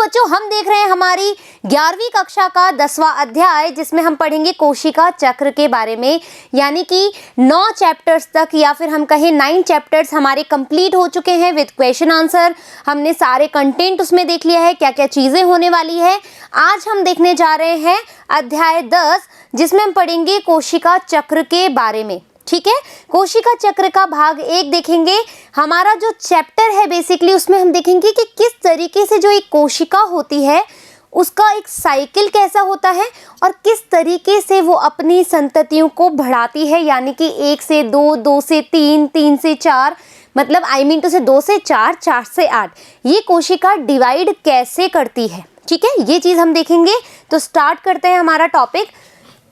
बच्चों हम देख रहे हैं हमारी 11वीं कक्षा का 10वां अध्याय, जिसमें हम पढ़ेंगे कोशिका चक्र के बारे में। यानी कि 9 चैप्टर्स तक या फिर हम कहें 9 चैप्टर्स हमारे कंप्लीट हो चुके हैं विद क्वेश्चन आंसर। हमने सारे कंटेंट उसमें देख लिया है, क्या क्या चीज़ें होने वाली है। आज हम देखने जा रहे हैं अध्याय 10, जिसमें हम पढ़ेंगे कोशिका चक्र के बारे में। ठीक है, कोशिका चक्र का भाग 1 देखेंगे। हमारा जो चैप्टर है बेसिकली उसमें हम देखेंगे कि किस तरीके से जो एक कोशिका होती है उसका एक साइकिल कैसा होता है और किस तरीके से वो अपनी संततियों को बढ़ाती है। यानी कि 1 से 2, 2 से 3, 3 से 4, मतलब टू से 2 से 4, 4 से 8, ये कोशिका डिवाइड कैसे करती है। ठीक है, ये चीज़ हम देखेंगे। तो स्टार्ट करते हैं हमारा टॉपिक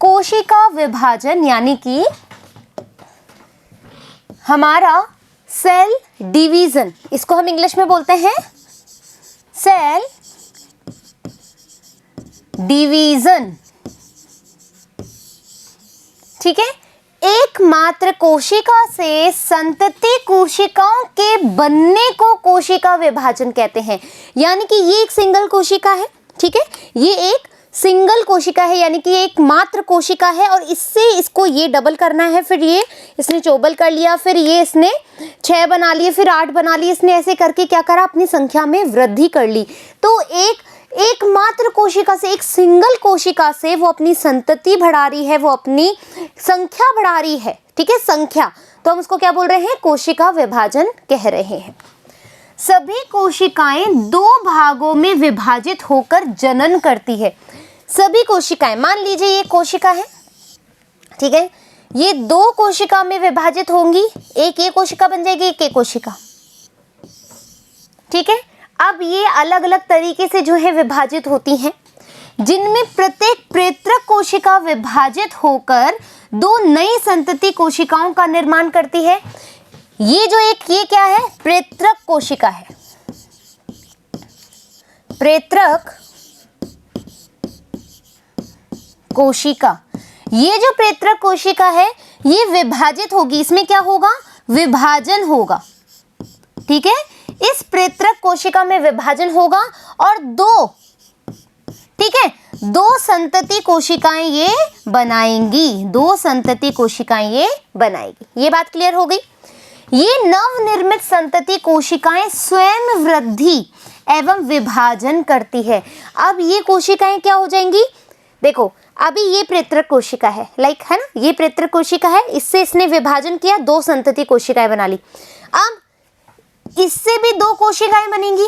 कोशिका विभाजन, यानी कि हमारा सेल डिवीजन, इसको हम इंग्लिश में बोलते हैं सेल डिवीजन। ठीक है, एकमात्र कोशिका से संतति कोशिकाओं के बनने को कोशिका विभाजन कहते हैं। यानी कि ये एक सिंगल कोशिका है। ठीक है, ये एक सिंगल कोशिका है, यानी कि एक मात्र कोशिका है और इससे इसको ये डबल करना है, फिर ये इसने चौबल कर लिया, फिर ये इसने 6 बना लिए, फिर 8 बना लिए। इसने ऐसे करके क्या करा, अपनी संख्या में वृद्धि कर ली। तो एक मात्र कोशिका से, एक सिंगल कोशिका से वो अपनी संतति बढ़ा रही है, वो अपनी संख्या बढ़ा रही है। ठीक है, संख्या, तो हम उसको क्या बोल रहे हैं, कोशिका विभाजन कह रहे हैं। सभी कोशिकाएं 2 भागों में विभाजित होकर जनन करती है। सभी कोशिकाएं, मान लीजिए ये कोशिका है, ठीक है, ये 2 कोशिका में विभाजित होंगी, एक ये कोशिका बन जाएगी, एक ये कोशिका। ठीक है, अब ये अलग अलग तरीके से जो है विभाजित होती हैं, जिनमें प्रत्येक प्रेत्रक कोशिका विभाजित होकर 2 नई संतति कोशिकाओं का निर्माण करती है। ये जो ये क्या है, प्रेत्रक कोशिका है। प्रेत्रक कोशिका, ये जो प्रेत्रक कोशिका है ये विभाजित होगी, इसमें क्या होगा, विभाजन होगा। ठीक है, इस प्रेत्रक कोशिका में विभाजन होगा और 2, ठीक है, 2 संतति कोशिकाएं ये बनाएंगी, 2 संतति कोशिकाएं ये बनाएगी। ये बात क्लियर हो गई। ये नवनिर्मित संतति कोशिकाएं स्वयं वृद्धि एवं विभाजन करती है। अब ये कोशिकाएं क्या हो जाएंगी, देखो अभी ये प्रेत्रक कोशिका है, लाइक है ना, ये प्रेत्रक कोशिका है, इससे इसने विभाजन किया, 2 संतति कोशिकाएं बना ली। अब इससे भी 2 कोशिकाएं बनेंगी,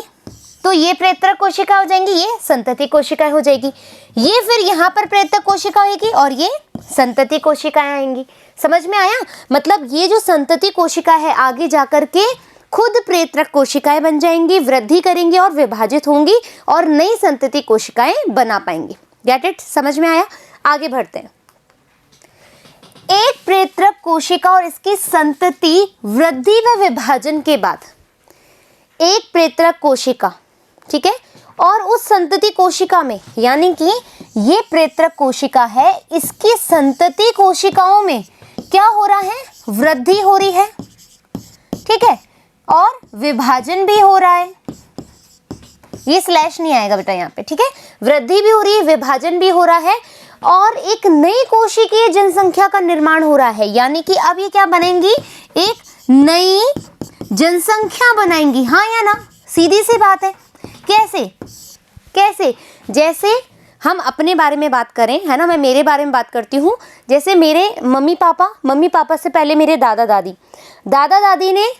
तो ये प्रेत्रक कोशिका हो जाएंगी, ये संतति कोशिकाएं हो जाएगी। ये फिर यहाँ पर प्रेत्रक कोशिका होगी और ये संतति कोशिकाएं आएंगी। समझ में आया, मतलब ये जो संतति कोशिका है आगे जाकर के खुद प्रेत्रक कोशिकाएं बन जाएंगी, वृद्धि करेंगी और विभाजित होंगी और नई संतति कोशिकाएं बना पाएंगी। गेट इट, समझ में आया। आगे बढ़ते हैं। एक प्रेत्रक कोशिका और इसकी संतति वृद्धि व विभाजन के बाद एक प्रेत्रक कोशिका, ठीक है, और उस संतति कोशिका में, यानी कि ये प्रेत्रक कोशिका है, इसकी संतति कोशिकाओं में क्या हो रहा है, वृद्धि हो रही है। ठीक है, और विभाजन भी हो रहा है। ये स्लैश नहीं आएगा बेटा यहाँ पे। ठीक है, वृद्धि भी हो रही है, विभाजन भी हो रहा है और एक नई कोशिकीय जनसंख्या का निर्माण हो रहा है। यानी कि अब ये क्या बनेंगी, एक नई जनसंख्या बनाएंगी। हाँ या ना, सीधी सी बात है। कैसे कैसे, जैसे हम अपने बारे में बात करें, है ना, मैं मेरे बारे में बात करती हूँ। जैसे मेरे मम्मी पापा से पहले मेरे दादा दादी ने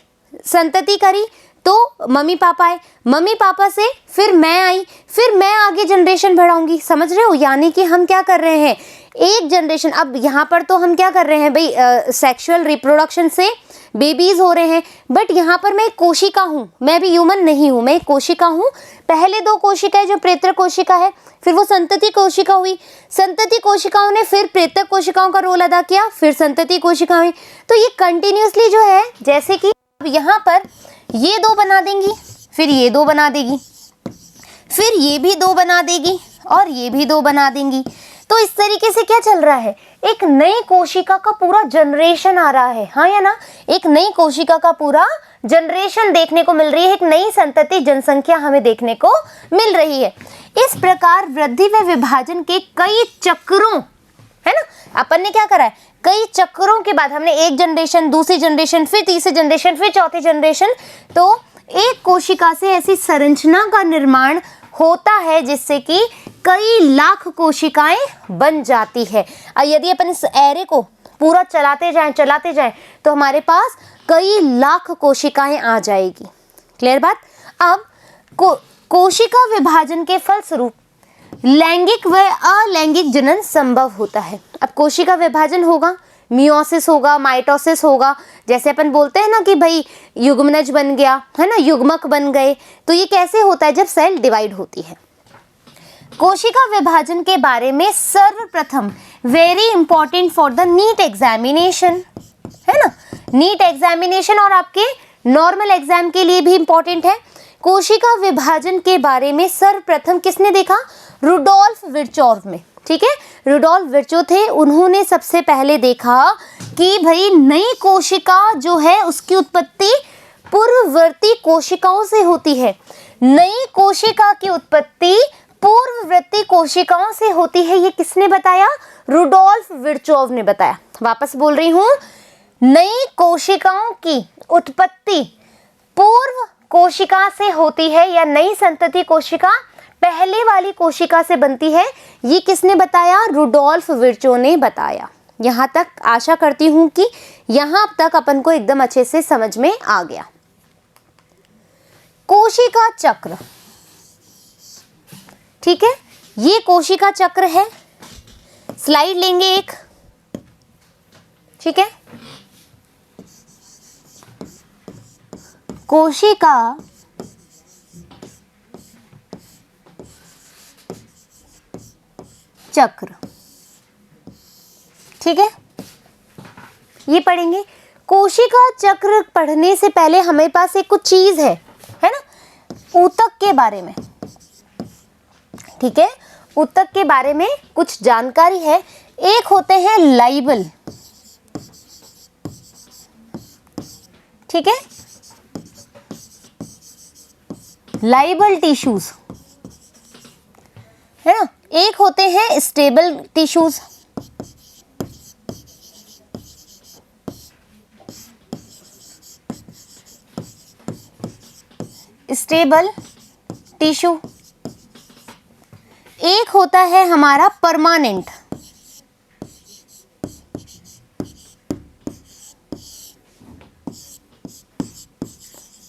संतति करी, तो मम्मी पापा आए, मम्मी पापा से फिर मैं आई, फिर मैं आगे जनरेशन बढ़ाऊंगी। समझ रहे हो, यानी कि हम क्या कर रहे हैं, एक जनरेशन। अब यहाँ पर तो हम क्या कर रहे हैं भाई, सेक्सुअल रिप्रोडक्शन से बेबीज हो रहे हैं, बट यहाँ पर मैं एक कोशिका हूँ, मैं भी ह्यूमन नहीं हूँ, मैं एक कोशिका हूँ। पहले 2 कोशिकाएं जो प्रेत्रक कोशिका है, फिर वो संतति कोशिका हुई, संतति कोशिकाओं ने फिर प्रेत्रक कोशिकाओं का रोल अदा किया, फिर संतति कोशिका हुई। तो ये कंटिन्यूसली जो है, जैसे कि अब यहाँ पर ये 2 बना देंगी, फिर ये 2 बना देगी, फिर ये भी 2 बना देगी और ये भी 2 बना देंगी। तो इस तरीके से क्या चल रहा है, एक नई कोशिका का पूरा जनरेशन आ रहा है। हाँ या ना, एक नई कोशिका का पूरा जनरेशन देखने को मिल रही है, एक नई संतति जनसंख्या हमें देखने को मिल रही है। इस प्रकार वृद्धि व विभाजन के कई चक्रों, है ना, अपन ने क्या करा है, कई चक्रों के बाद हमने एक जनरेशन, दूसरी जनरेशन, फिर तीसरी जनरेशन, फिर चौथी जनरेशन, तो एक कोशिका से ऐसी संरचना का निर्माण होता है जिससे कि कई लाख कोशिकाएं बन जाती है। और यदि अपन इस एरे को पूरा चलाते जाएं तो हमारे पास कई लाख कोशिकाएं आ जाएगी। क्लियर बात। अब कोशिका विभाजन के फलस्वरूप लैंगिक व अलैंगिक जनन संभव होता है। अब कोशिका विभाजन होगा, मियोसिस होगा, माइटोसिस होगा, जैसे अपन बोलते हैं ना कि भाई युग्मनज बन गया, है ना, युग्मक बन गए, तो ये कैसे होता है, जब सेल डिवाइड होती है। कोशिका विभाजन के बारे में सर्वप्रथम, very important for the NEET examination, है ना, नीट एग्जामिनेशन और आपके नॉर्मल एग्जाम के लिए भी इंपॉर्टेंट है। कोशिका विभाजन के बारे में सर्वप्रथम किसने देखा, रुडोल्फ विर्चोव में, ठीक है, रुडोल्फ विर्चोव थे, उन्होंने सबसे पहले देखा कि भाई नई कोशिका जो है उसकी उत्पत्ति पूर्ववर्ती कोशिकाओं से होती है। नई कोशिका की उत्पत्ति पूर्ववर्ती कोशिकाओं से होती है, ये किसने बताया, रुडोल्फ विर्चोव ने बताया। वापस बोल रही हूं, नई कोशिकाओं की उत्पत्ति पूर्व कोशिका से होती है या नई संतति कोशिका पहले वाली कोशिका से बनती है, ये किसने बताया, रुडोल्फ विर्चोव ने बताया। यहाँ तक आशा करती हूँ कि यहाँ तक अपन को एकदम अच्छे से समझ में आ गया। कोशिका चक्र, ठीक है, ये कोशिका चक्र है। स्लाइड लेंगे एक, ठीक है, कोशिका चक्र, ठीक है, ये पढ़ेंगे। कोशिका चक्र पढ़ने से पहले हमारे पास एक कुछ चीज है ना, ऊतक के बारे में, ठीक है, ऊतक के बारे में कुछ जानकारी है। एक होते हैं लाइबल, ठीक है, लाइबल टिश्यूज, है ना, एक होते हैं स्टेबल टिश्यूज, स्टेबल टिश्यू, एक होता है हमारा परमानेंट,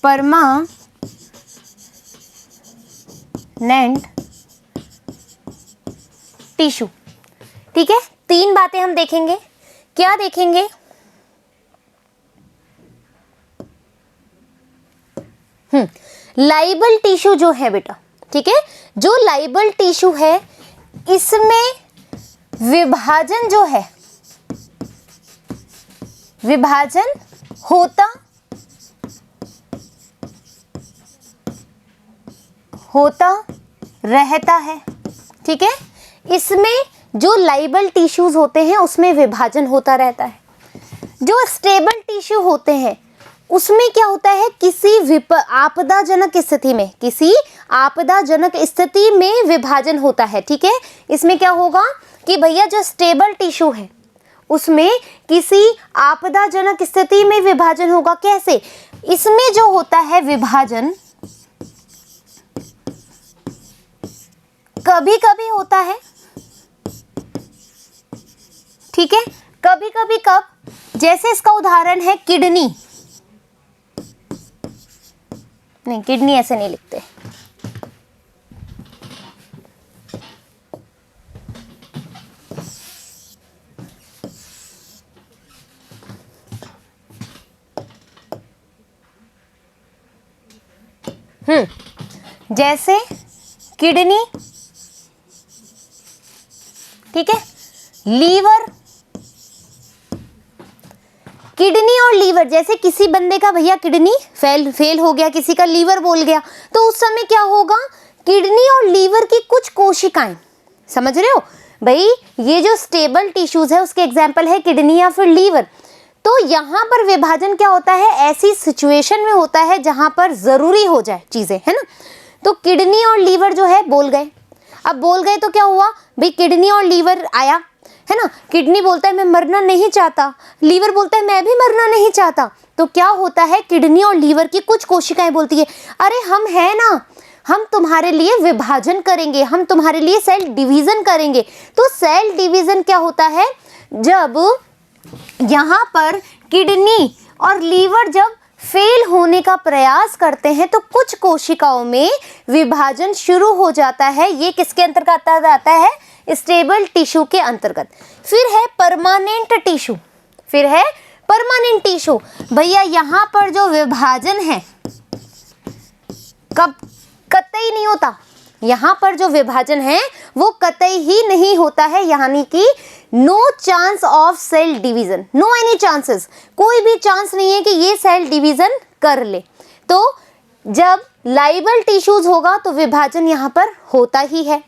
परमानेंट टिश्यू, ठीक है। तीन बातें हम देखेंगे, क्या देखेंगे, लाइबल टिश्यू जो है बेटा, ठीक है, जो लाइबल टिश्यू है इसमें विभाजन जो है, विभाजन होता रहता है, ठीक है। इसमें जो लाइबल टिश्यूज होते हैं उसमें विभाजन होता रहता है। जो स्टेबल टिश्यू होते हैं उसमें क्या होता है, किसी आपदाजनक स्थिति में, किसी आपदाजनक स्थिति में विभाजन होता है, ठीक है। इसमें क्या होगा कि भैया जो स्टेबल टिश्यू है उसमें किसी आपदाजनक स्थिति में विभाजन होगा। कैसे, इसमें जो होता है विभाजन कभी कभी होता है, ठीक है, कभी कभी कब, जैसे इसका उदाहरण है किडनी, नहीं किडनी ऐसे नहीं लिखते, जैसे किडनी, ठीक है, लीवर, किडनी और लीवर, जैसे किसी बंदे का भैया किडनी फेल हो गया, किसी का लीवर बोल गया, तो उस समय क्या होगा, किडनी और लीवर की कुछ कोशिकाएं, समझ रहे हो भाई, ये जो स्टेबल टिश्यूज है उसके एग्जाम्पल है किडनी या फिर लीवर, तो यहाँ पर विभाजन क्या होता है, ऐसी सिचुएशन में होता है जहां पर जरूरी हो जाए चीजें, है ना। तो किडनी और लीवर जो है बोल गए। अब बोल गए तो क्या हुआ भाई, किडनी और लीवर आया, है ना। किडनी बोलता है मैं मरना नहीं चाहता, लीवर बोलता है मैं भी मरना नहीं चाहता। तो क्या होता है, किडनी और लीवर की कुछ कोशिकाएं बोलती है अरे हम है ना, हम तुम्हारे लिए विभाजन करेंगे, हम तुम्हारे लिए सेल डिवीजन करेंगे। तो सेल डिवीजन क्या होता है, जब यहाँ पर किडनी और लीवर जब फेल होने का प्रयास करते हैं तो कुछ कोशिकाओं में विभाजन शुरू हो जाता है। ये किसके अंतर्गत आता है, स्टेबल टिश्यू के अंतर्गत। फिर है परमानेंट टिश्यू, फिर है परमानेंट टिश्यू। भैया यहाँ पर जो विभाजन है कब कतई नहीं होता, यहाँ पर जो विभाजन है वो कतई ही नहीं होता है, यानी कि no chance of cell division, no any chances, कोई भी चांस नहीं है कि ये सेल डिवीजन कर ले। तो जब लाइबल टिश्यूज होगा तो विभाजन यहाँ पर होता ही है।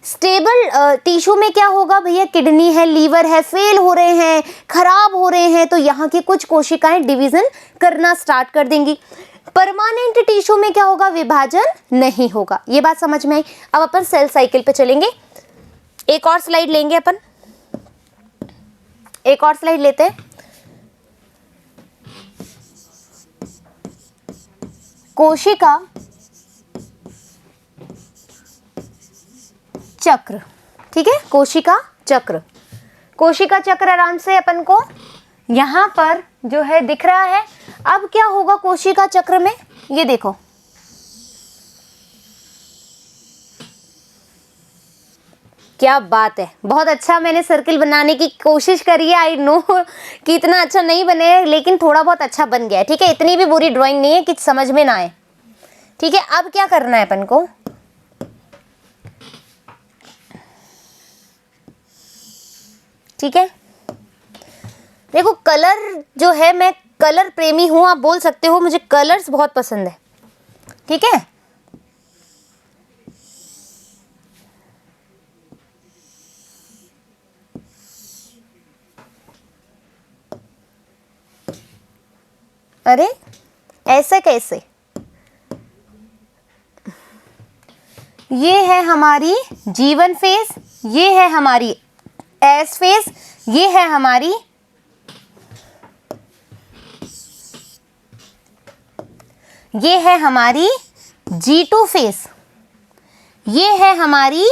स्टेबल टिश्यू में क्या होगा भैया, किडनी है, लीवर है, फेल हो रहे हैं, खराब हो रहे हैं, तो यहाँ की कुछ कोशिकाएं डिवीजन करना स्टार्ट कर देंगी। परमानेंट टिश्यू में क्या होगा, विभाजन नहीं होगा। ये बात समझ में आई। अब अपन सेल साइकिल पे चलेंगे, एक और स्लाइड लेंगे अपन, एक और स्लाइड लेते हैं। कोशिका चक्र, ठीक है, कोशिका चक्र। कोशिका चक्र आराम से अपन को यहां पर जो है दिख रहा है। अब क्या होगा कोशिका चक्र में, ये देखो, क्या बात है, बहुत अच्छा मैंने सर्किल बनाने की कोशिश करी है। आई नो कि इतना अच्छा नहीं बने, लेकिन थोड़ा बहुत अच्छा बन गया है, ठीक है। इतनी भी बुरी ड्राइंग नहीं है कि समझ में ना आए, ठीक है। अब क्या करना है अपन को, ठीक है। देखो कलर जो है, मैं कलर प्रेमी हूं, आप बोल सकते हो, मुझे कलर्स बहुत पसंद है, ठीक है। अरे ऐसे कैसे, ये है हमारी G1 फेज, ये है हमारी S फेज, ये है हमारी G2 फेज, ये है हमारी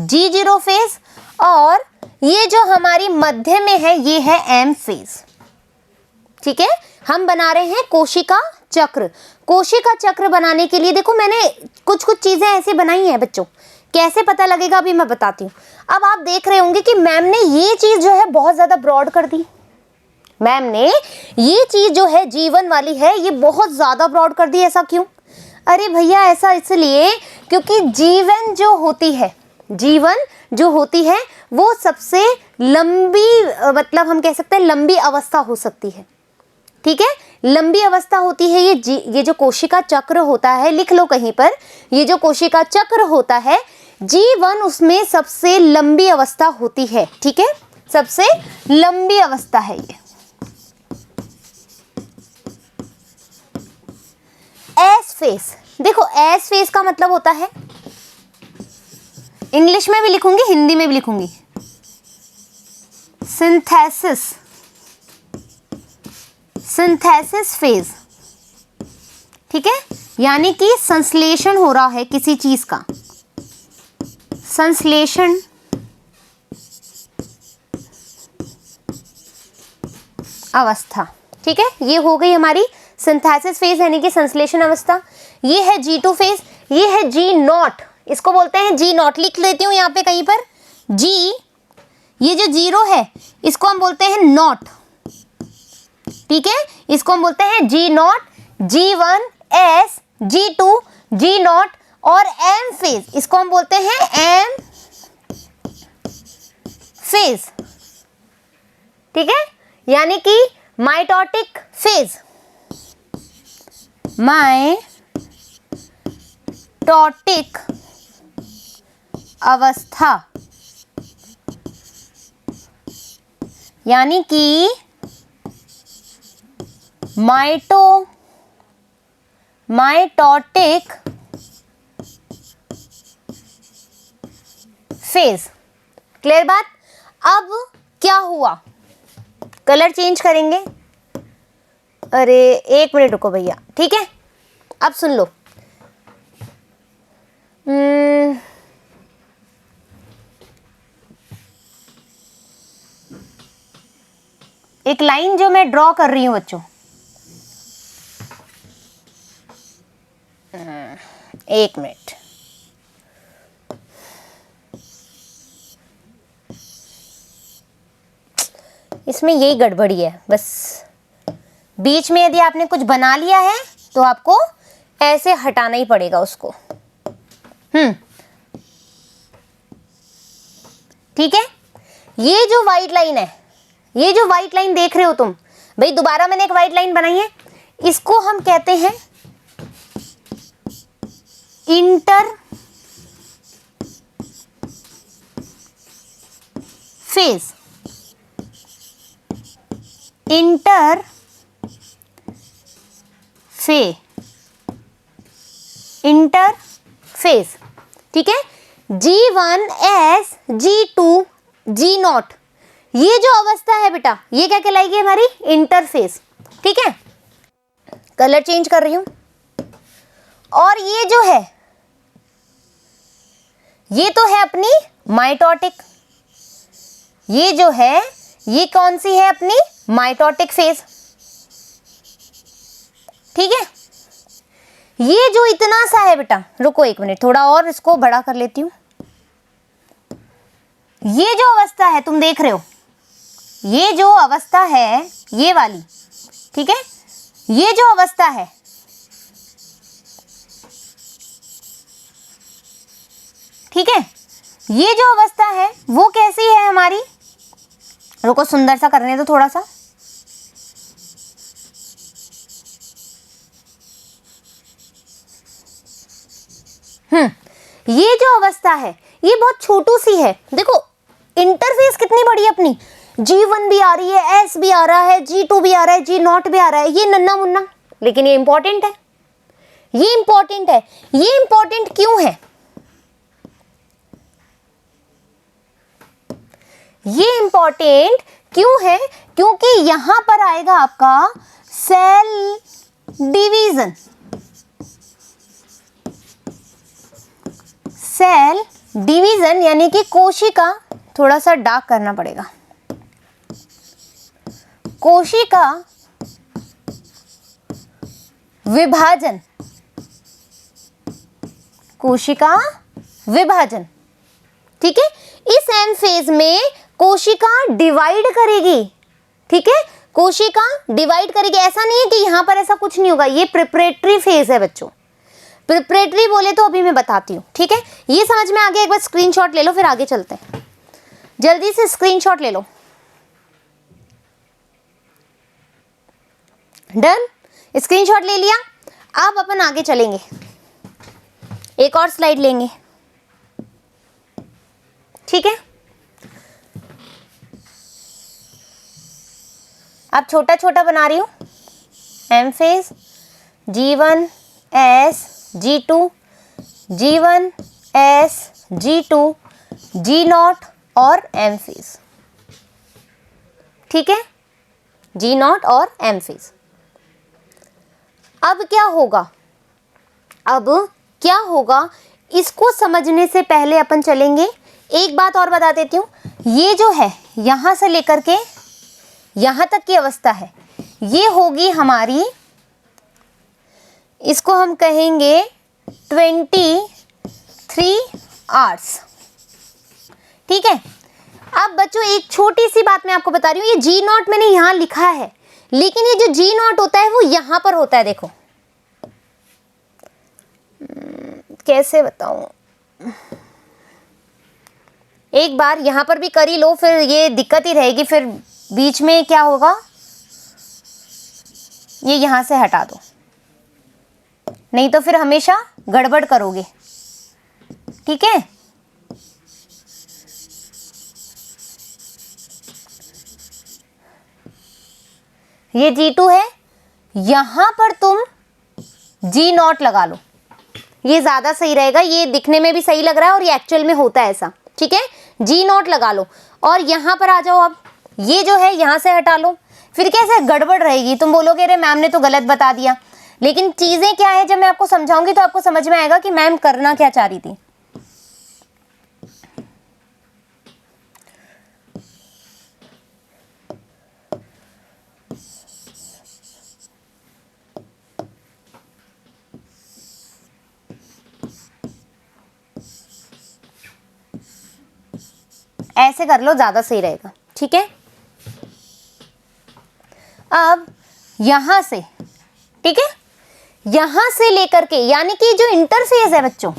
G0 फेज, और ये जो हमारी मध्य में है ये है M फेज, ठीक है। हम बना रहे हैं कोशिका चक्र। कोशिका चक्र बनाने के लिए देखो मैंने कुछ कुछ चीजें ऐसी बनाई हैं बच्चों, कैसे पता लगेगा अभी मैं बताती हूँ। अब आप देख रहे होंगे कि मैम ने ये चीज जो है बहुत ज्यादा ब्रॉड कर दी, मैम ने ये चीज जो है G1 वाली है ये बहुत ज्यादा ब्रॉड कर दी। ऐसा क्यों, अरे भैया ऐसा इसलिए क्योंकि G1 जो होती है, G1 जो होती है वो सबसे लंबी, मतलब हम कह सकते हैं लंबी अवस्था हो सकती है, ठीक है, लंबी अवस्था होती है। ये जो कोशिका चक्र होता है, लिख लो कहीं पर, ये जो कोशिका चक्र होता है G1 उसमें सबसे लंबी अवस्था होती है, ठीक है, सबसे लंबी अवस्था है ये। एस फेज, देखो एस फेज का मतलब होता है, इंग्लिश में भी लिखूंगी हिंदी में भी लिखूंगी, सिंथेसिस, सिंथेसिस फेज, ठीक है, यानी कि संश्लेषण हो रहा है किसी चीज का, संश्लेषण अवस्था, ठीक है। ये हो गई हमारी सिंथेसिस फेज यानी कि संश्लेषण अवस्था। ये है G2 फेज, ये है G0, इसको बोलते हैं G0, लिख लेती हूं यहाँ पे कहीं पर G, ये जो 0 है इसको हम बोलते हैं नॉट, ठीक है, इसको हम बोलते हैं G0, G1, S, G2, G0 और M फेज, इसको हम बोलते हैं M फेज, ठीक है, यानी कि माइटोटिक फेज, माइटोटिक अवस्था, यानी कि माइटोटिक फेज। क्लियर बात। अब क्या हुआ, कलर चेंज करेंगे। अरे एक मिनट रुको भैया, ठीक है, अब सुन लो। एक लाइन जो मैं ड्रॉ कर रही हूं बच्चों, एक मिनट। इसमें यही गड़बड़ी है बस, बीच में यदि आपने कुछ बना लिया है तो आपको ऐसे हटाना ही पड़ेगा उसको। ठीक है, ये जो व्हाइट लाइन है, ये जो व्हाइट लाइन देख रहे हो तुम, भाई दोबारा मैंने एक व्हाइट लाइन बनाई है, इसको हम कहते हैं इंटर फेज। इंटर फेज, ठीक है। G1S G2 G0, ये जो अवस्था है बेटा, ये क्या कहलाएगी हमारी इंटरफेस। ठीक है, कलर चेंज कर रही हूं। और ये जो है, ये तो है अपनी माइटोटिक, ये जो है ये कौन सी है, अपनी माइटोटिक फेज। ठीक है, ये जो इतना सा है बेटा, रुको एक मिनट, थोड़ा और इसको बड़ा कर लेती हूं। ये जो अवस्था है तुम देख रहे हो, ये जो अवस्था है ये वाली, ठीक है, ये जो अवस्था है, ठीक है, ये जो अवस्था है वो कैसी है हमारी, रुको सुंदर सा करने दो थोड़ा सा। ये जो अवस्था है ये बहुत छोटू सी है। देखो इंटरफेस कितनी बड़ी है अपनी, G1 भी आ रही है, S भी आ रहा है, G2 भी आ रहा है, G0 भी आ रहा है, ये नन्ना मुन्ना, लेकिन ये इंपॉर्टेंट है, ये इंपॉर्टेंट है। ये इंपॉर्टेंट क्यों है, ये इंपॉर्टेंट क्यों है, क्योंकि यहां पर आएगा आपका सेल डिवीजन। सेल डिवीजन यानी कि कोशिका, थोड़ा सा डार्क करना पड़ेगा, कोशिका विभाजन, कोशिका विभाजन। ठीक है, इस एम फेज में कोशिका डिवाइड करेगी। ठीक है, कोशिका डिवाइड करेगी, ऐसा नहीं है कि यहां पर ऐसा कुछ नहीं होगा, ये प्रिपरेटरी फेज है बच्चों। प्रिपरेटरी बोले तो अभी मैं बताती हूँ। ठीक है, ये समझ में आ गया। एक बार स्क्रीनशॉट ले लो, फिर आगे चलते हैं। जल्दी से स्क्रीनशॉट ले लो। डन, स्क्रीनशॉट ले लिया। अब अपन आगे चलेंगे, एक और स्लाइड लेंगे। ठीक है, अब छोटा छोटा बना रही हूं, M phase, G1S G2 G1S G2 G0 और एम फेज। ठीक है, G0 और एम फेज। अब क्या होगा, अब क्या होगा, इसको समझने से पहले अपन चलेंगे, एक बात और बता देती हूँ। ये जो है यहां से लेकर के यहां तक की अवस्था है, ये होगी हमारी, इसको हम कहेंगे 23 आवर्स। ठीक है, अब बच्चों एक छोटी सी बात मैं आपको बता रही हूँ, ये G0 मैंने यहां लिखा है, लेकिन ये जो G0 होता है वो यहां पर होता है। देखो कैसे बताऊं, एक बार यहां पर भी कर ही लो, फिर ये दिक्कत ही रहेगी, फिर बीच में क्या होगा, ये यहां से हटा दो, नहीं तो फिर हमेशा गड़बड़ करोगे। ठीक है, ये G2 है, यहां पर तुम G0 लगा लो, ये ज्यादा सही रहेगा, ये दिखने में भी सही लग रहा है और ये एक्चुअल में होता है ऐसा, ठीक है। G0 लगा लो और यहां पर आ जाओ। अब ये जो है यहां से हटा लो, फिर कैसे गड़बड़ रहेगी, तुम बोलोगे अरे मैम ने तो गलत बता दिया, लेकिन चीजें क्या है, जब मैं आपको समझाऊंगी तो आपको समझ में आएगा कि मैम करना क्या चाह रही थी। ऐसे कर लो, ज्यादा सही रहेगा, ठीक है। अब यहां से, ठीक है, यहां से लेकर के, यानी कि जो इंटरफेस है बच्चों,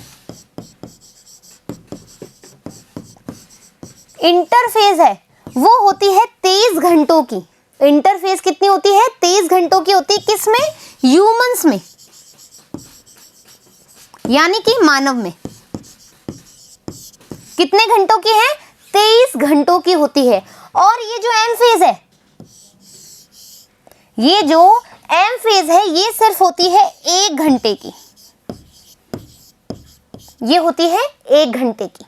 इंटरफेस है वो होती है 23 घंटों की। इंटरफेस कितनी होती है? 23 घंटों की होती है। किसमें? ह्यूमंस में, यानी कि मानव में। कितने घंटों की है? 23 घंटों की होती है। और ये जो एम फेज है, ये जो एम फेज है, ये सिर्फ होती है 1 घंटे की। ये होती है 1 घंटे की।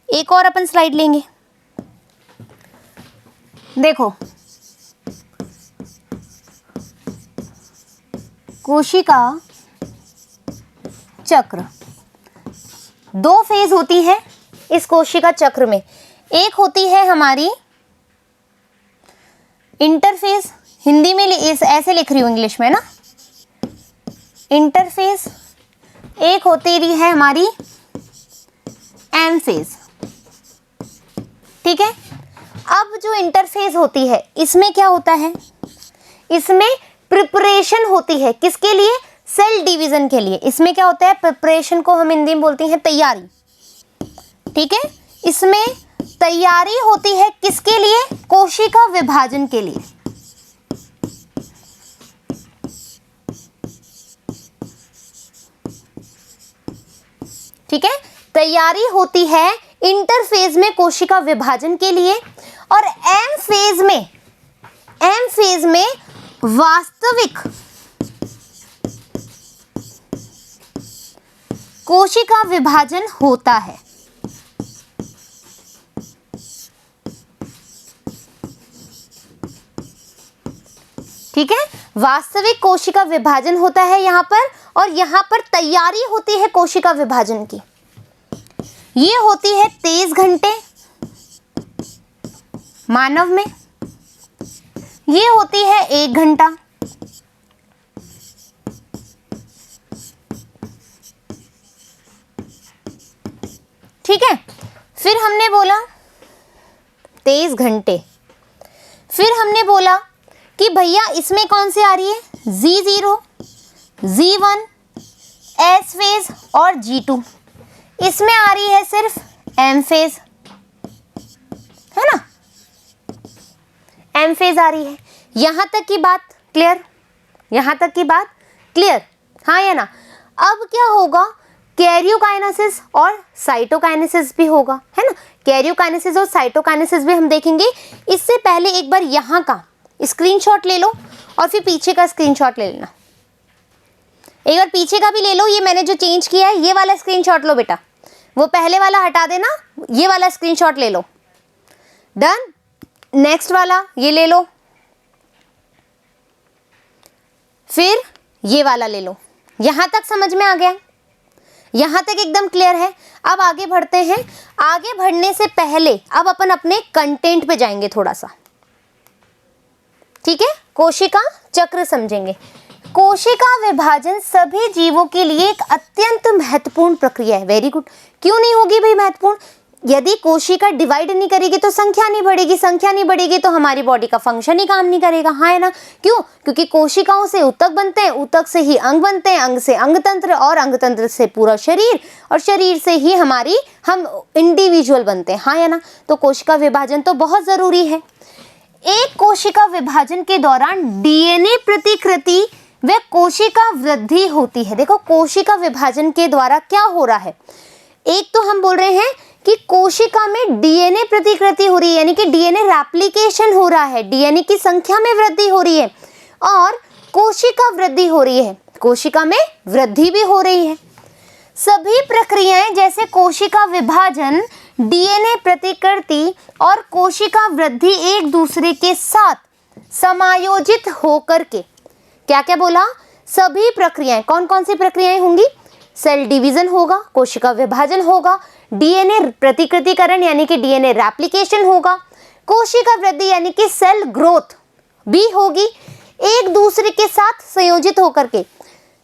एक और अपन स्लाइड लेंगे, देखो कोशिका चक्र, 2 फेज होती है इस कोशिका चक्र में। एक होती है हमारी इंटरफेस, हिंदी में ऐसे लिख रही हूं, इंग्लिश में ना, इंटरफेस। एक होती रही है हमारी एम फेज, ठीक है। अब जो इंटरफेस होती है, इसमें क्या होता है? इसमें प्रिपरेशन होती है, किसके लिए? सेल डिवीजन के लिए। इसमें क्या होता है? प्रिपरेशन को हम हिंदी में बोलते हैं तैयारी, ठीक है। इसमें तैयारी होती है किसके लिए? कोशिका विभाजन के लिए। ठीक है, तैयारी होती है इंटरफेज में कोशिका विभाजन के लिए। और एम फेज में वास्तविक कोशिका विभाजन होता है। ठीक है, वास्तविक कोशिका विभाजन होता है यहां पर, और यहां पर तैयारी होती है कोशिका विभाजन की। ये होती है 23 घंटे मानव में, ये होती है 1 घंटा। ठीक है, फिर हमने बोला 23 घंटे, फिर हमने बोला कि भैया इसमें कौन सी आ रही है? G0, G1, S फेज और G2। इसमें आ रही है सिर्फ M फेज, है ना, M फेज आ रही है। यहां तक की बात क्लियर? यहां तक की बात क्लियर, हाँ या ना? अब क्या होगा? कैरियोकाइनेसिस और साइटोकाइनेसिस भी होगा, है ना। कैरियोकाइनेसिस और साइटोकाइनेसिस भी हम देखेंगे। इससे पहले एक बार यहां का स्क्रीनशॉट ले लो और फिर पीछे का स्क्रीनशॉट ले लेना। एक बार पीछे का भी ले लो, ये मैंने जो चेंज किया है ये वाला स्क्रीनशॉट लो बेटा, वो पहले वाला हटा देना, ये वाला स्क्रीनशॉट ले लो। डन। नेक्स्ट वाला ये ले लो, फिर ये वाला ले लो। यहां तक समझ में आ गया? यहां तक एकदम क्लियर है? अब आगे बढ़ते हैं। आगे बढ़ने से पहले अब अपन अपने कंटेंट पे जाएंगे थोड़ा सा, ठीक है। कोशिका चक्र समझेंगे। कोशिका विभाजन सभी जीवों के लिए एक अत्यंत महत्वपूर्ण प्रक्रिया है। Very good. क्यों नहीं होगी भाई महत्वपूर्ण? यदि कोशिका डिवाइड नहीं करेगी तो संख्या नहीं बढ़ेगी, संख्या नहीं बढ़ेगी तो हमारी बॉडी का फंक्शन ही काम नहीं करेगा, हाँ है ना। क्यों? क्योंकि कोशिकाओं से ऊतक बनते हैं, ऊतक से ही अंग बनते हैं, अंग से अंगतंत्र, और अंगतंत्र से पूरा शरीर, और शरीर से ही हम इंडिविजुअल बनते हैं, हाँ या ना। तो कोशिका विभाजन तो बहुत जरूरी है। एक कोशिका विभाजन के दौरान डीएनए प्रतिकृति व कोशिका वृद्धि होती है। देखो कोशिका विभाजन के द्वारा क्या हो रहा है? एक तो हम बोल रहे हैं कि कोशिका में डीएनए प्रतिकृति हो रही है, यानी कि डीएनए रेप्लिकेशन हो रहा है, डीएनए की संख्या में वृद्धि हो रही है, और कोशिका वृद्धि हो रही है, कोशिका में वृद्धि भी हो रही है। सभी प्रक्रियाएं जैसे कोशिका विभाजन, डीएनए प्रतिकृति और कोशिका वृद्धि एक दूसरे के साथ समायोजित होकर के, क्या क्या बोला, सभी प्रक्रियाएं, कौन कौन सी प्रक्रियाएं होंगी, सेल डिवीजन होगा, कोशिका विभाजन होगा, डीएनए प्रतिकृतिकरण यानी कि डीएनए रेप्लिकेशन होगा, कोशिका वृद्धि यानी कि सेल ग्रोथ भी होगी, एक दूसरे के साथ संयोजित होकर के।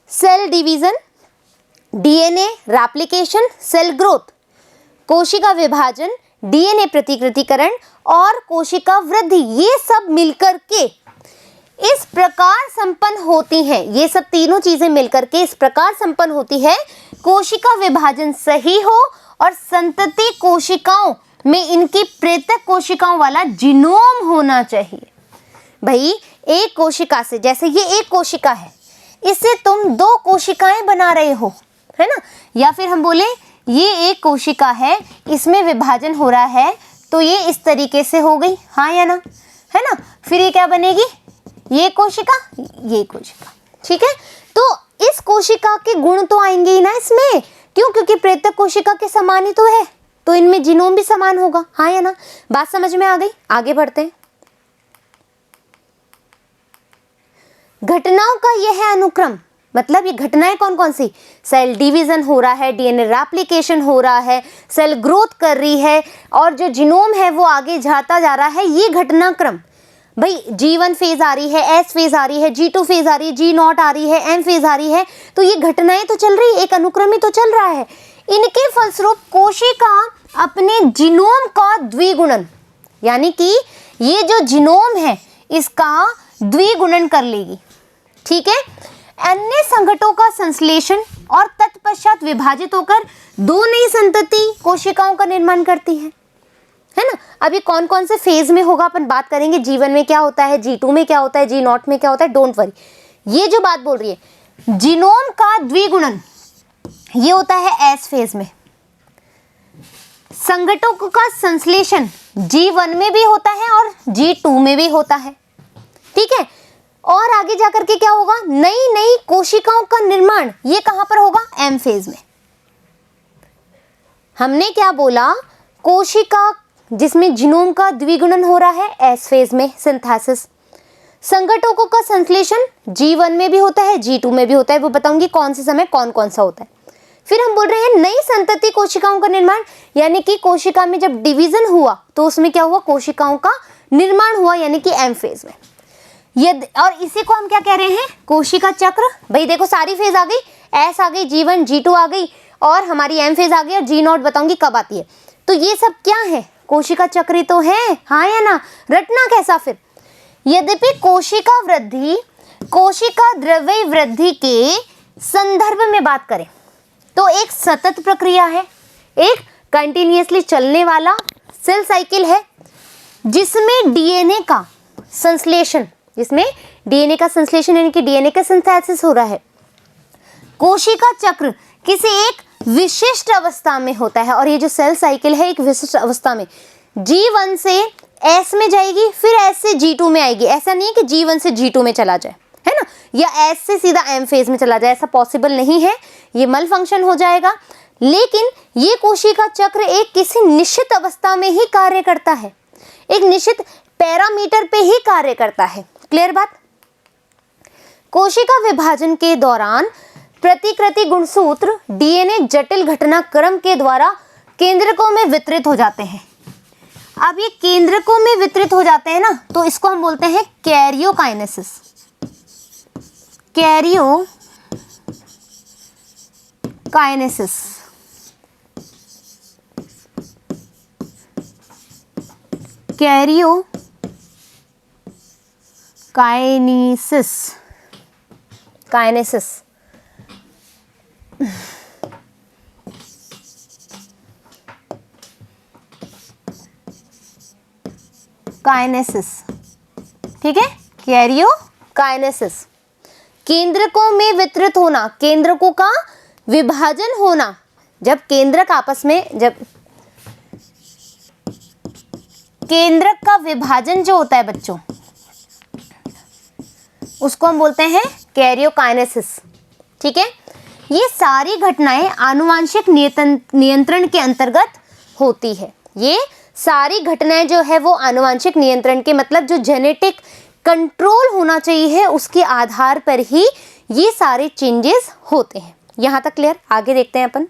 Cell division, DNA replication, cell growth, कोशिका विभाजन, डीएनए प्रतिकृतिकरण और कोशिका वृद्धि, ये सब मिलकर के इस प्रकार संपन्न होती हैं। ये सब तीनों चीजें मिलकर के इस प्रकार संपन्न होती है, कोशिका विभाजन सही हो और संतति कोशिकाओं में इनकी प्रेरक कोशिकाओं वाला जीनोम होना चाहिए। भाई एक कोशिका से, जैसे ये एक कोशिका है, इससे तुम दो कोशिकाएं बना रहे हो, है ना, या फिर हम बोले ये एक कोशिका है, इसमें विभाजन हो रहा है तो ये इस तरीके से हो गई, हाँ या ना, है ना, फिर ये क्या बनेगी, ये कोशिका, ये कोशिका, ठीक है। तो इस कोशिका के गुण तो आएंगे ही ना इसमें, क्यों, क्योंकि प्रेरक कोशिका के समान ही तो है, तो इनमें जीनोम भी समान होगा, हाँ या ना। बात समझ में आ गई, आगे बढ़ते हैं। घटनाओं का यह है अनुक्रम, मतलब ये घटनाएं कौन कौन सी, सेल डिवीजन हो रहा है, डीएनए रेप्लिकेशन हो रहा है, सेल ग्रोथ कर रही है और जो जीनोम है वो आगे जाता जा रहा है, ये घटनाक्रम। भाई G1 फेज आ रही है, S फेज आ रही है, G2 फेज आ रही है, G0 आ रही है, M फेज आ रही है, तो ये घटनाएं तो चल रही है, एक अनुक्रम ही तो चल रहा है। इनके फलस्वरूप कोशिका अपने जीनोम का द्विगुणन, यानी कि ये जो जीनोम है इसका द्विगुणन कर लेगी, ठीक है। अन्य संघटकों का संश्लेषण और तत्पश्चात विभाजित होकर दो नई संतति कोशिकाओं का निर्माण करती है ना। अभी कौन कौन से फेज में होगा अपन बात करेंगे, G1 में क्या होता है, G2 में क्या होता है, G0 में क्या होता है, डोंट वरी। ये जो बात बोल रही है जीनोम का द्विगुणन, ये होता है S फेज में। संघटकों का संश्लेषण G1 में भी होता है और G2 में भी होता है, ठीक है। और आगे जाकर के क्या होगा, नई नई कोशिकाओं का निर्माण, ये कहां पर होगा, M फेज में। हमने क्या बोला, कोशिका जिसमें जीनोम का द्विगुणन हो रहा है S फेज में, सिंथेसिस। संघटकों का संश्लेषण G1 में भी होता है, G2 में भी होता है, वो बताऊंगी कौन से समय कौन कौन सा होता है। फिर हम बोल रहे हैं नई संतति कोशिकाओं का निर्माण, यानी कि कोशिका में जब डिवीजन हुआ तो उसमें क्या हुआ, कोशिकाओं का निर्माण हुआ, यानी कि M फेज में। और इसी को हम क्या कह रहे हैं, कोशिका चक्र। भाई देखो सारी फेज आ गई, S आ गई, G1 G2 आ गई और हमारी M फेज आ गई और G0 बताऊंगी कब आती है। तो ये सब क्या है, कोशिका चक्र तो है, हाँ या ना। रटना कैसा फिर, यद्यपि कोशिका वृद्धि कोशिका द्रव्य वृद्धि के संदर्भ में बात करें तो एक सतत प्रक्रिया है, एक कंटिन्यूअसली चलने वाला सेल साइकिल है, जिसमें डीएनए का संश्लेषण, यानी कि डीएनए का सिंथेसिस हो रहा है। कोशिका चक्र किसी एक विशिष्ट अवस्था में होता है, और ये जो सेल साइकिल है एक विशिष्ट अवस्था में, G1 से S में जाएगी, फिर S से G2 में आएगी। ऐसा नहीं है कि G1 से G2 में चला जाए, है ना, या S से सीधा M फेज में चला जाए, ऐसा पॉसिबल नहीं है, ये मल फंक्शन हो जाएगा। लेकिन ये कोशिका चक्र एक किसी निश्चित अवस्था में ही कार्य करता है, एक निश्चित पैरामीटर पे ही कार्य करता है। क्लियर बात। कोशिका विभाजन के दौरान प्रतिकृति गुणसूत्र डीएनए जटिल घटनाक्रम के द्वारा केंद्रकों में वितरित हो जाते हैं। अब ये केंद्रकों में वितरित हो जाते हैं ना, तो इसको हम बोलते हैं कैरियोकाइनेसिस। कैरियोकाइनेसिस, काइनेसिस ठीक है, कैरियोकाइनेसिस। केंद्रकों में वितरित होना, केंद्रकों का विभाजन होना, जब केंद्रक आपस में, जब केंद्रक का विभाजन जो होता है बच्चों, उसको हम बोलते हैं कैरियोकाइनेसिस। ठीक है, ये सारी घटनाएं आनुवांशिक नियंत्रण के अंतर्गत होती है। ये सारी घटनाएं जो है वो आनुवांशिक नियंत्रण के, मतलब जो जेनेटिक कंट्रोल होना चाहिए उसके आधार पर ही ये सारे चेंजेस होते हैं। यहाँ तक क्लियर? आगे देखते हैं अपन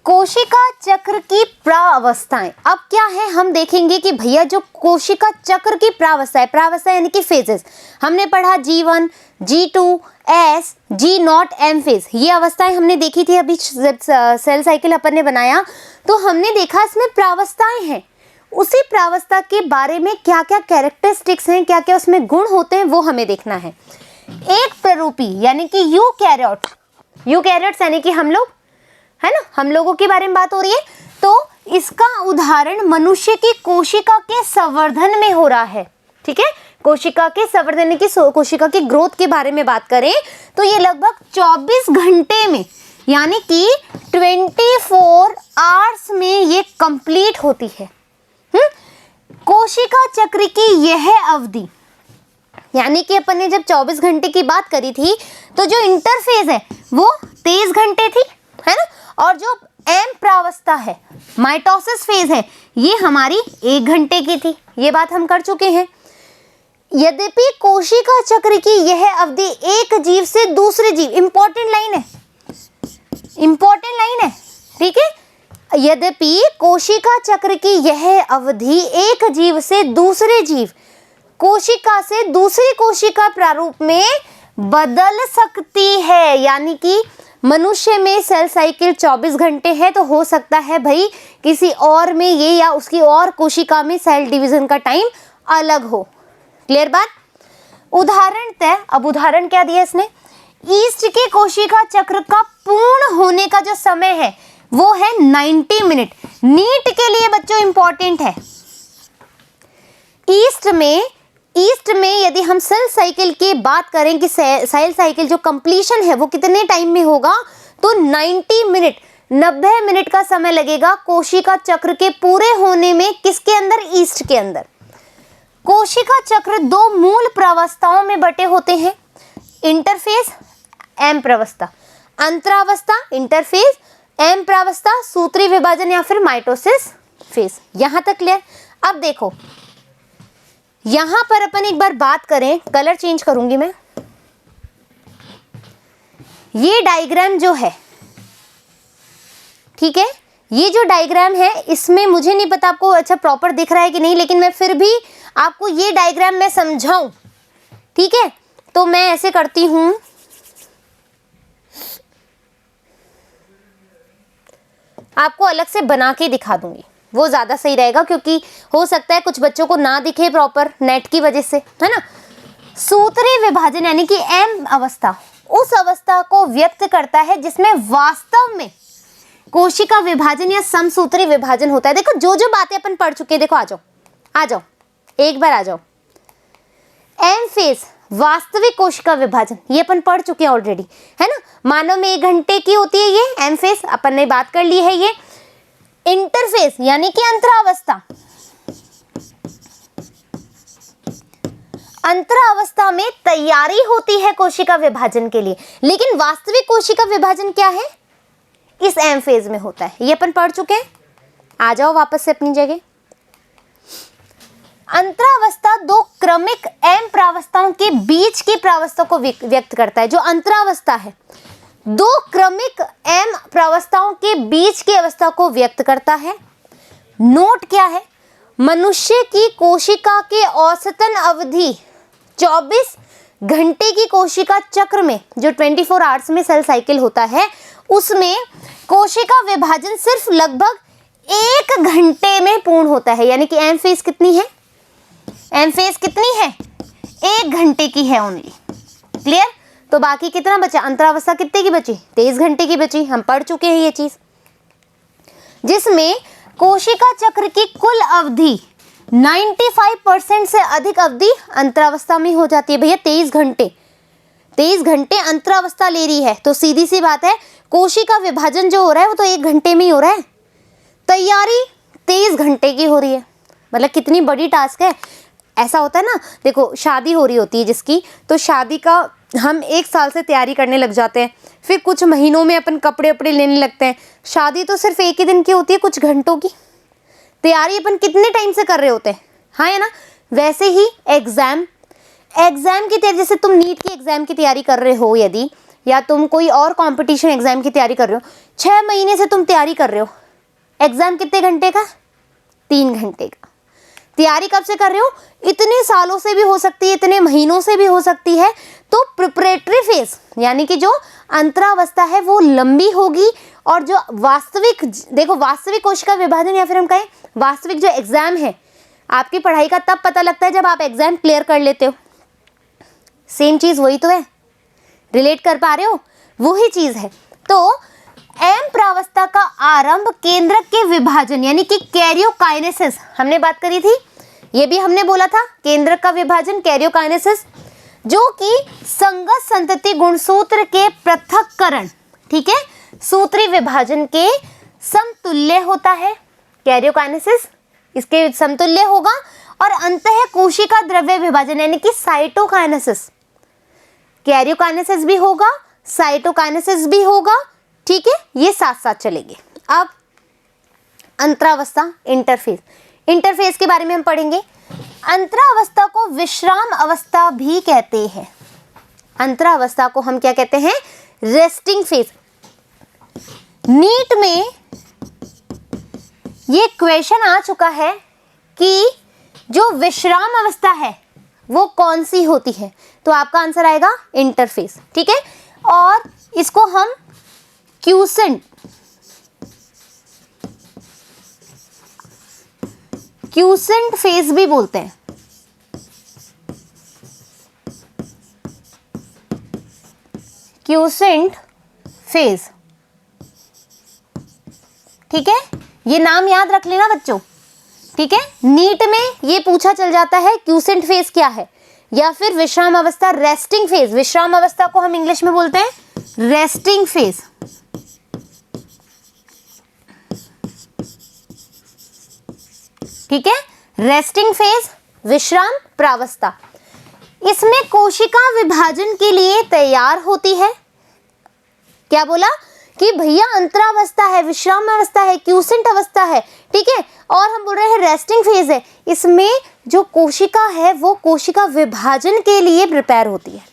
कोशिका चक्र की प्रावस्थाएं। अब क्या है, हम देखेंगे कि भैया जो कोशिका चक्र की प्रावस्था यानी कि फेजेस, हमने पढ़ा G1, G2, S, G0, M phase, ये अवस्थाएं हमने देखी थी। अभी जब सेल साइकिल अपन ने बनाया तो हमने देखा इसमें प्रावस्थाएं हैं। उसी प्रावस्था के बारे में क्या क्या कैरेक्टरिस्टिक्स हैं, क्या क्या उसमें गुण होते हैं, वो हमें देखना है। एक प्ररूपी यानी कि यूकैरियोट्स यानी कि हम लोग, है ना, हम लोगों के बारे में बात हो रही है। तो इसका उदाहरण मनुष्य की कोशिका के संवर्धन में हो रहा है। ठीक है, कोशिका के संवर्धन की, कोशिका की ग्रोथ के बारे में बात करें तो ये लगभग 24 घंटे में यानी कि 24 आवर्स में ये कंप्लीट होती है। कोशिका चक्र की यह अवधि, यानी कि अपन ने जब 24 घंटे की बात करी थी तो जो इंटरफेज है वो 23 घंटे थी, है ना, और जो एम प्रावस्था है, माइटोसिस फेज है, ये हमारी 1 घंटे की थी। ये बात हम कर चुके हैं। यद्यपि कोशिका चक्र की यह अवधि एक जीव से दूसरे जीव, इंपॉर्टेंट लाइन है, ठीक है, यद्यपि कोशिका चक्र की यह अवधि एक जीव से दूसरे जीव, कोशिका से दूसरी कोशिका प्रारूप में बदल सकती है। यानी कि मनुष्य में सेल साइकिल 24 घंटे है तो हो सकता है भाई किसी और में ये या उसकी और कोशिका में सेल डिवीजन का टाइम अलग हो। क्लियर बात? उदाहरण तय, अब उदाहरण क्या दिया इसने, ईस्ट के कोशिका चक्र का पूर्ण होने का जो समय है वो है 90 मिनट। नीट के लिए बच्चों इंपॉर्टेंट है। ईस्ट में यदि हम सेल साइकिल की बात करें कि सेल साइकिल जो कंप्लीशन है वो कितने टाइम में होगा, तो 90 मिनट, 90 मिनट का समय लगेगा कोशिका चक्र के पूरे होने में। किसके अंदर? ईस्ट के अंदर। कोशिका चक्र 2 मूल प्रावस्थाओं में बटे होते हैं, इंटरफेज, एम प्रावस्था, अंतरावस्था, इंटरफेज, एम प्रावस्था, सूत्री विभाजन या फिर माइटोसिस फेज। यहां तक क्लियर? अब देखो यहां पर अपन एक बार बात करें, कलर चेंज करूंगी मैं। ये डायग्राम जो है, ठीक है, ये जो डायग्राम है इसमें मुझे नहीं पता आपको अच्छा प्रॉपर दिख रहा है कि नहीं, लेकिन मैं फिर भी आपको ये डायग्राम मैं समझाऊं, ठीक है, तो मैं ऐसे करती हूं, आपको अलग से बना के दिखा दूंगी, वो ज्यादा सही रहेगा, क्योंकि हो सकता है कुछ बच्चों को ना दिखे प्रॉपर नेट की वजह से, है ना। सूत्री विभाजन यानी कि एम अवस्था उस अवस्था को व्यक्त करता है जिसमें वास्तव में कोशिका विभाजन या समसूत्री विभाजन होता है। देखो जो जो बातें अपन पढ़ चुके हैं, देखो आ जाओ एक बार आ जाओ। एम फेज वास्तविक कोशिका विभाजन, ये अपन पढ़ चुके हैं ऑलरेडी, है ना। मानव में 1 घंटे की होती है ये एम फेज, अपन ने बात कर ली है। ये इंटरफेज यानी कि अंतरावस्था, अंतरावस्था में तैयारी होती है कोशिका विभाजन के लिए, लेकिन वास्तविक कोशिका विभाजन क्या है, इस एम फेज में होता है। ये अपन पढ़ चुके हैं। आ जाओ वापस से अपनी जगह। अंतरावस्था 2 क्रमिक एम प्रावस्थाओं के बीच की प्रावस्था को व्यक्त करता है। जो अंतरावस्था है 2 क्रमिक एम प्रावस्थाओं के बीच की अवस्था को व्यक्त करता है। नोट क्या है, मनुष्य की कोशिका के औसतन अवधि 24 घंटे की कोशिका चक्र में, जो 24 आवर्स में सेल साइकिल होता है, उसमें कोशिका विभाजन सिर्फ लगभग 1 घंटे में पूर्ण होता है। यानी कि एम फेज कितनी है, एम फेज कितनी है, 1 घंटे की है ओनली। क्लियर? तो बाकी कितना बचा, अंतरावस्था कितने की बची, 23 घंटे की बची। हम पढ़ चुके हैं ये चीज, जिसमें कोशिका चक्र की कुल अवधि 95% से अधिक अवधि अंतरावस्था में हो जाती है। भैया 23 घंटे अंतरावस्था ले रही है, तो सीधी सी बात है कोशिका विभाजन जो हो रहा है वो तो 1 घंटे में ही हो रहा है, तैयारी 23 घंटे की हो रही है। मतलब कितनी बड़ी टास्क है। ऐसा होता है ना, देखो शादी हो रही होती है जिसकी, तो शादी का हम 1 साल से तैयारी करने लग जाते हैं, फिर कुछ महीनों में अपन कपड़े वपड़े लेने लगते हैं। शादी तो सिर्फ 1 ही दिन की होती है, कुछ घंटों की तैयारी अपन कितने टाइम से कर रहे होते हैं, हाँ है ना। वैसे ही एग्ज़ाम की तैयारी, जैसे तुम नीट की एग्ज़ाम की तैयारी कर रहे हो यदि, या तुम कोई और कंपटीशन एग्ज़ाम की तैयारी कर रहे हो, 6 महीने से तुम तैयारी कर रहे हो, एग्ज़ाम कितने घंटे का, 3 घंटे का। तैयारी कब से कर रहे हो, इतने सालों से भी हो सकती है, इतने महीनों से भी हो सकती है। तो प्रिपरेटरी फेज यानी कि जो अंतरावस्था है वो लंबी होगी, और जो वास्तविक, देखो वास्तविक कोशिका विभाजन या फिर हम कहें वास्तविक जो एग्जाम है, आपकी पढ़ाई का तब पता लगता है जब आप एग्जाम क्लियर कर लेते हो। सेम चीज वही तो है, रिलेट कर पा रहे हो, वही चीज है। तो एम प्रावस्था का आरंभ केंद्रक के विभाजन यानी कि कैरियोकाइनेसिस, हमने बात करी थी, ये भी हमने बोला था, केंद्रक का विभाजन कैरियोकाइनेसिस, जो कि संगत संतति गुणसूत्र के पृथक्करण, ठीक है, सूत्री विभाजन के समतुल्य होता है। कैरियोकाइनेसिस इसके समतुल्य होगा। और अंतः कोशिका द्रव्य विभाजन यानी कि साइटोकाइनेसिस, कैरियोकाइनेसिस भी होगा, साइटोकाइनेसिस भी होगा, ठीक है, ये साथ साथ चलेंगे। अब अंतरावस्था, इंटरफेज के बारे में हम पढ़ेंगे। अंतरावस्था को विश्राम अवस्था भी कहते हैं। अंतरावस्था को हम क्या कहते हैं, रेस्टिंग फेज। नीट में ये क्वेश्चन आ चुका है कि जो विश्राम अवस्था है वो कौन सी होती है, तो आपका आंसर आएगा इंटरफेज, ठीक है। और इसको हम क्यूसेंट फेज भी बोलते हैं। क्यूसेंट फेज, ठीक है, ये नाम याद रख लेना बच्चों, ठीक है। नीट में ये पूछा चल जाता है क्यूसेंट फेज क्या है, या फिर विश्राम अवस्था, रेस्टिंग फेज। विश्राम अवस्था को हम इंग्लिश में बोलते हैं रेस्टिंग फेज, ठीक है, रेस्टिंग फेज, विश्राम प्रावस्था। इसमें कोशिका विभाजन के लिए तैयार होती है। क्या बोला कि भैया अंतरावस्था है, विश्राम अवस्था है, क्यूसेंट अवस्था है, ठीक है, और हम बोल रहे हैं रेस्टिंग फेज है। इसमें जो कोशिका है वो कोशिका विभाजन के लिए प्रिपेयर होती है।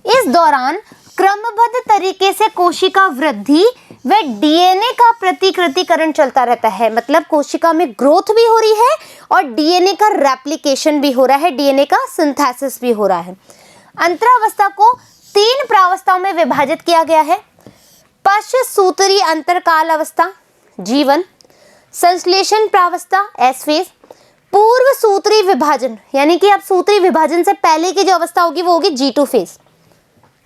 इस दौरान क्रमबद्ध तरीके से कोशिका वृद्धि व डीएनए का प्रतिकृतिकरण चलता रहता है। मतलब कोशिका में ग्रोथ भी हो रही है और डीएनए का रेप्लिकेशन भी हो रहा है, डीएनए का सिंथेसिस भी हो रहा है। अंतरावस्था को 3 प्रावस्थाओं में विभाजित किया गया है। पश्च सूत्री अंतरकाल अवस्था G1, संश्लेषण प्रावस्था S फेज, पूर्व सूत्री विभाजन यानी कि अब सूत्री विभाजन से पहले की जो अवस्था होगी वो होगी G2 फेज।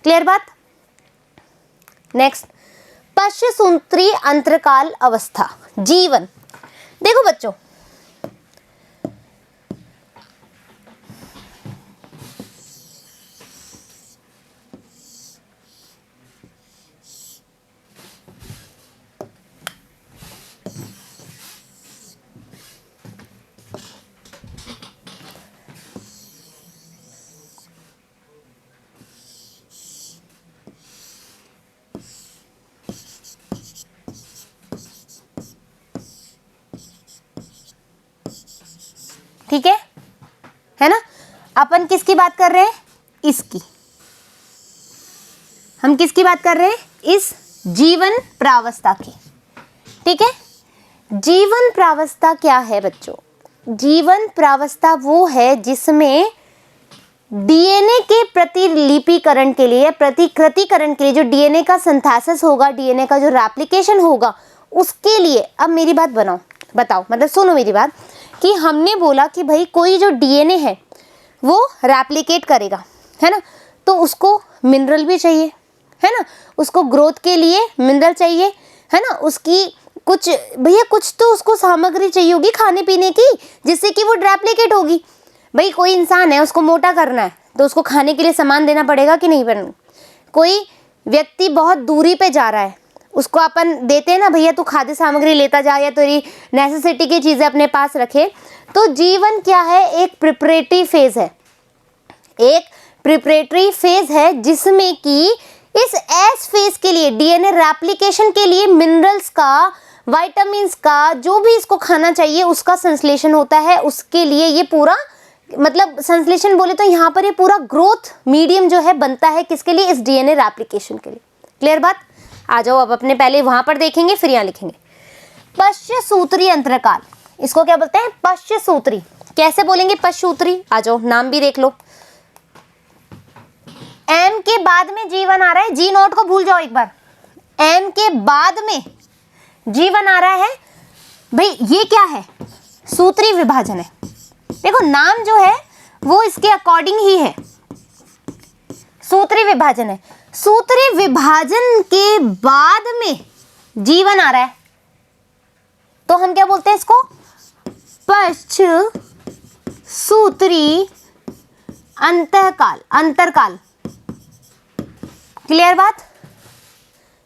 क्लियर बात। नेक्स्ट, पश्च सूत्री अंतरकाल अवस्था G1। देखो बच्चों, ठीक है ना। अपन किसकी बात कर रहे हैं, इसकी, हम किसकी बात कर रहे हैं, इस जीवन प्रावस्था की, ठीक है। जीवन प्रावस्था क्या है बच्चों, जीवन प्रावस्था वो है जिसमें डीएनए के प्रतिलिपिकरण के लिए, प्रतिकृतिकरण के लिए, जो डीएनए का सिंथेसिस होगा, डीएनए का जो रेप्लिकेशन होगा, उसके लिए। अब मेरी बात बताओ, मतलब सुनो मेरी बात, कि हमने बोला कि भाई कोई जो डीएनए है वो रेप्लिकेट करेगा, है ना, तो उसको मिनरल भी चाहिए, है ना, उसको ग्रोथ के लिए मिनरल चाहिए, है ना, उसकी कुछ भैया कुछ तो उसको सामग्री चाहिए होगी खाने पीने की, जिससे कि वो रेप्लिकेट होगी। भाई कोई इंसान है, उसको मोटा करना है तो उसको खाने के लिए सामान देना पड़ेगा कि नहीं। कोई व्यक्ति बहुत दूरी पे जा रहा है, उसको अपन देते हैं ना, भैया तू खाद्य सामग्री लेता जा या तेरी नेसेसिटी की चीज़ें अपने पास रखे। तो जीवन क्या है, एक प्रिपरेटरी फेज है, एक प्रिपरेटरी फेज है जिसमें कि इस एस फेज के लिए, डीएनए रेप्लिकेशन के लिए मिनरल्स का, विटामिन्स का, जो भी इसको खाना चाहिए उसका संश्लेषण होता है। उसके लिए ये पूरा, मतलब संश्लेषण बोले तो यहाँ पर ये पूरा ग्रोथ मीडियम जो है बनता है, किसके लिए, इस डीएनए रेप्लिकेशन के लिए। क्लियर बात? आ जाओ अब अपने पहले वहां पर देखेंगे फिर यहाँ लिखेंगे। पश्चसूत्री अंतरकाल, इसको क्या बोलते हैं, पश्चसूत्री। कैसे बोलेंगे पश्चसूत्री? आ जाओ नाम भी देख लो। एम के बाद में जीवन आ रहा है, जी नोट को भूल जाओ एक बार, एम के बाद में जीवन आ रहा है। भाई ये क्या है, सूत्री विभाजन है। देखो नाम जो है वो इसके अकॉर्डिंग ही है, सूत्री विभाजन है। सूत्री विभाजन के बाद में जीवन आ रहा है तो हम क्या बोलते हैं इसको, पश्चसूत्री अंतकाल, अंतरकाल। क्लियर बात?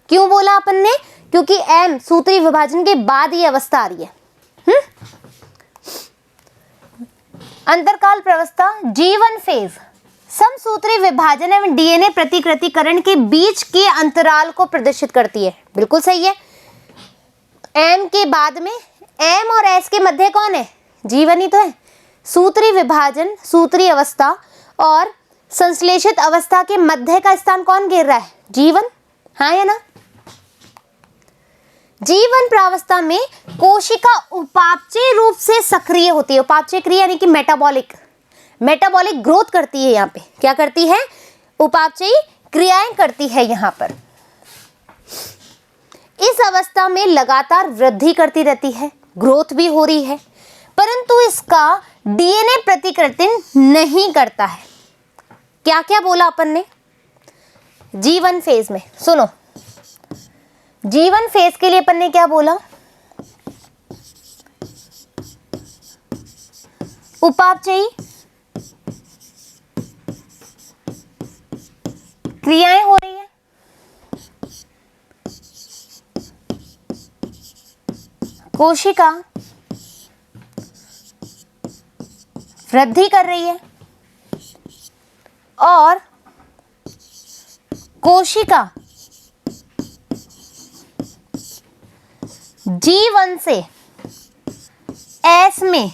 क्यों बोला अपन ने, क्योंकि एम सूत्री विभाजन के बाद ये अवस्था आ रही है। अंतरकाल प्रवस्था, जीवन फेज समसूत्री विभाजन एवं डीएनए प्रतिकृतिकरण के बीच के अंतराल को प्रदर्शित करती है। बिल्कुल सही है। एम के बाद में, एम और एस के मध्य कौन है, जीवन ही तो है। सूत्री विभाजन, सूत्री अवस्था और संश्लेषित अवस्था के मध्य का स्थान कौन घेर रहा है, जीवन। हाँ या ना? जीवन प्रावस्था में कोशिका उपापचय रूप से सक्रिय होती है। उपापचय क्रिया यानी कि मेटाबॉलिक, मेटाबॉलिक ग्रोथ करती है। यहाँ पे क्या करती है, उपापचयी क्रियाएं करती है। यहाँ पर इस अवस्था में लगातार वृद्धि करती रहती है, ग्रोथ भी हो रही है, परंतु इसका डीएनए प्रतिकृतिन नहीं करता है। क्या क्या बोला अपन ने जीवन फेज में, सुनो। जीवन फेज के लिए अपन ने क्या बोला, उपापचयी क्रियाएं हो रही है, कोशिका वृद्धि कर रही है और कोशिका जीवन से एस में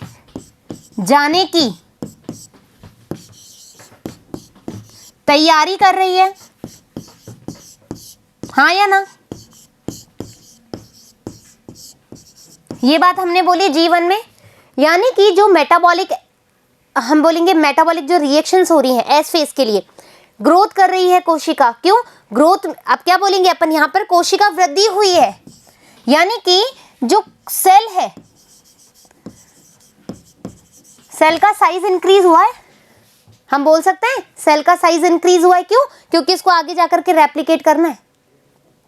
जाने की तैयारी कर रही है। हाँ या ना? ये बात हमने बोली जीवन में, यानी कि जो मेटाबॉलिक, हम बोलेंगे मेटाबॉलिक जो रिएक्शंस हो रही हैं एस फेज के लिए, ग्रोथ कर रही है कोशिका। क्यों ग्रोथ, अब क्या बोलेंगे अपन यहाँ पर, कोशिका वृद्धि हुई है, यानी कि जो सेल है, सेल का साइज इंक्रीज हुआ है। हम बोल सकते हैं सेल का साइज इंक्रीज हुआ है। क्यों? क्योंकि इसको आगे जाकर के रेप्लिकेट करना है।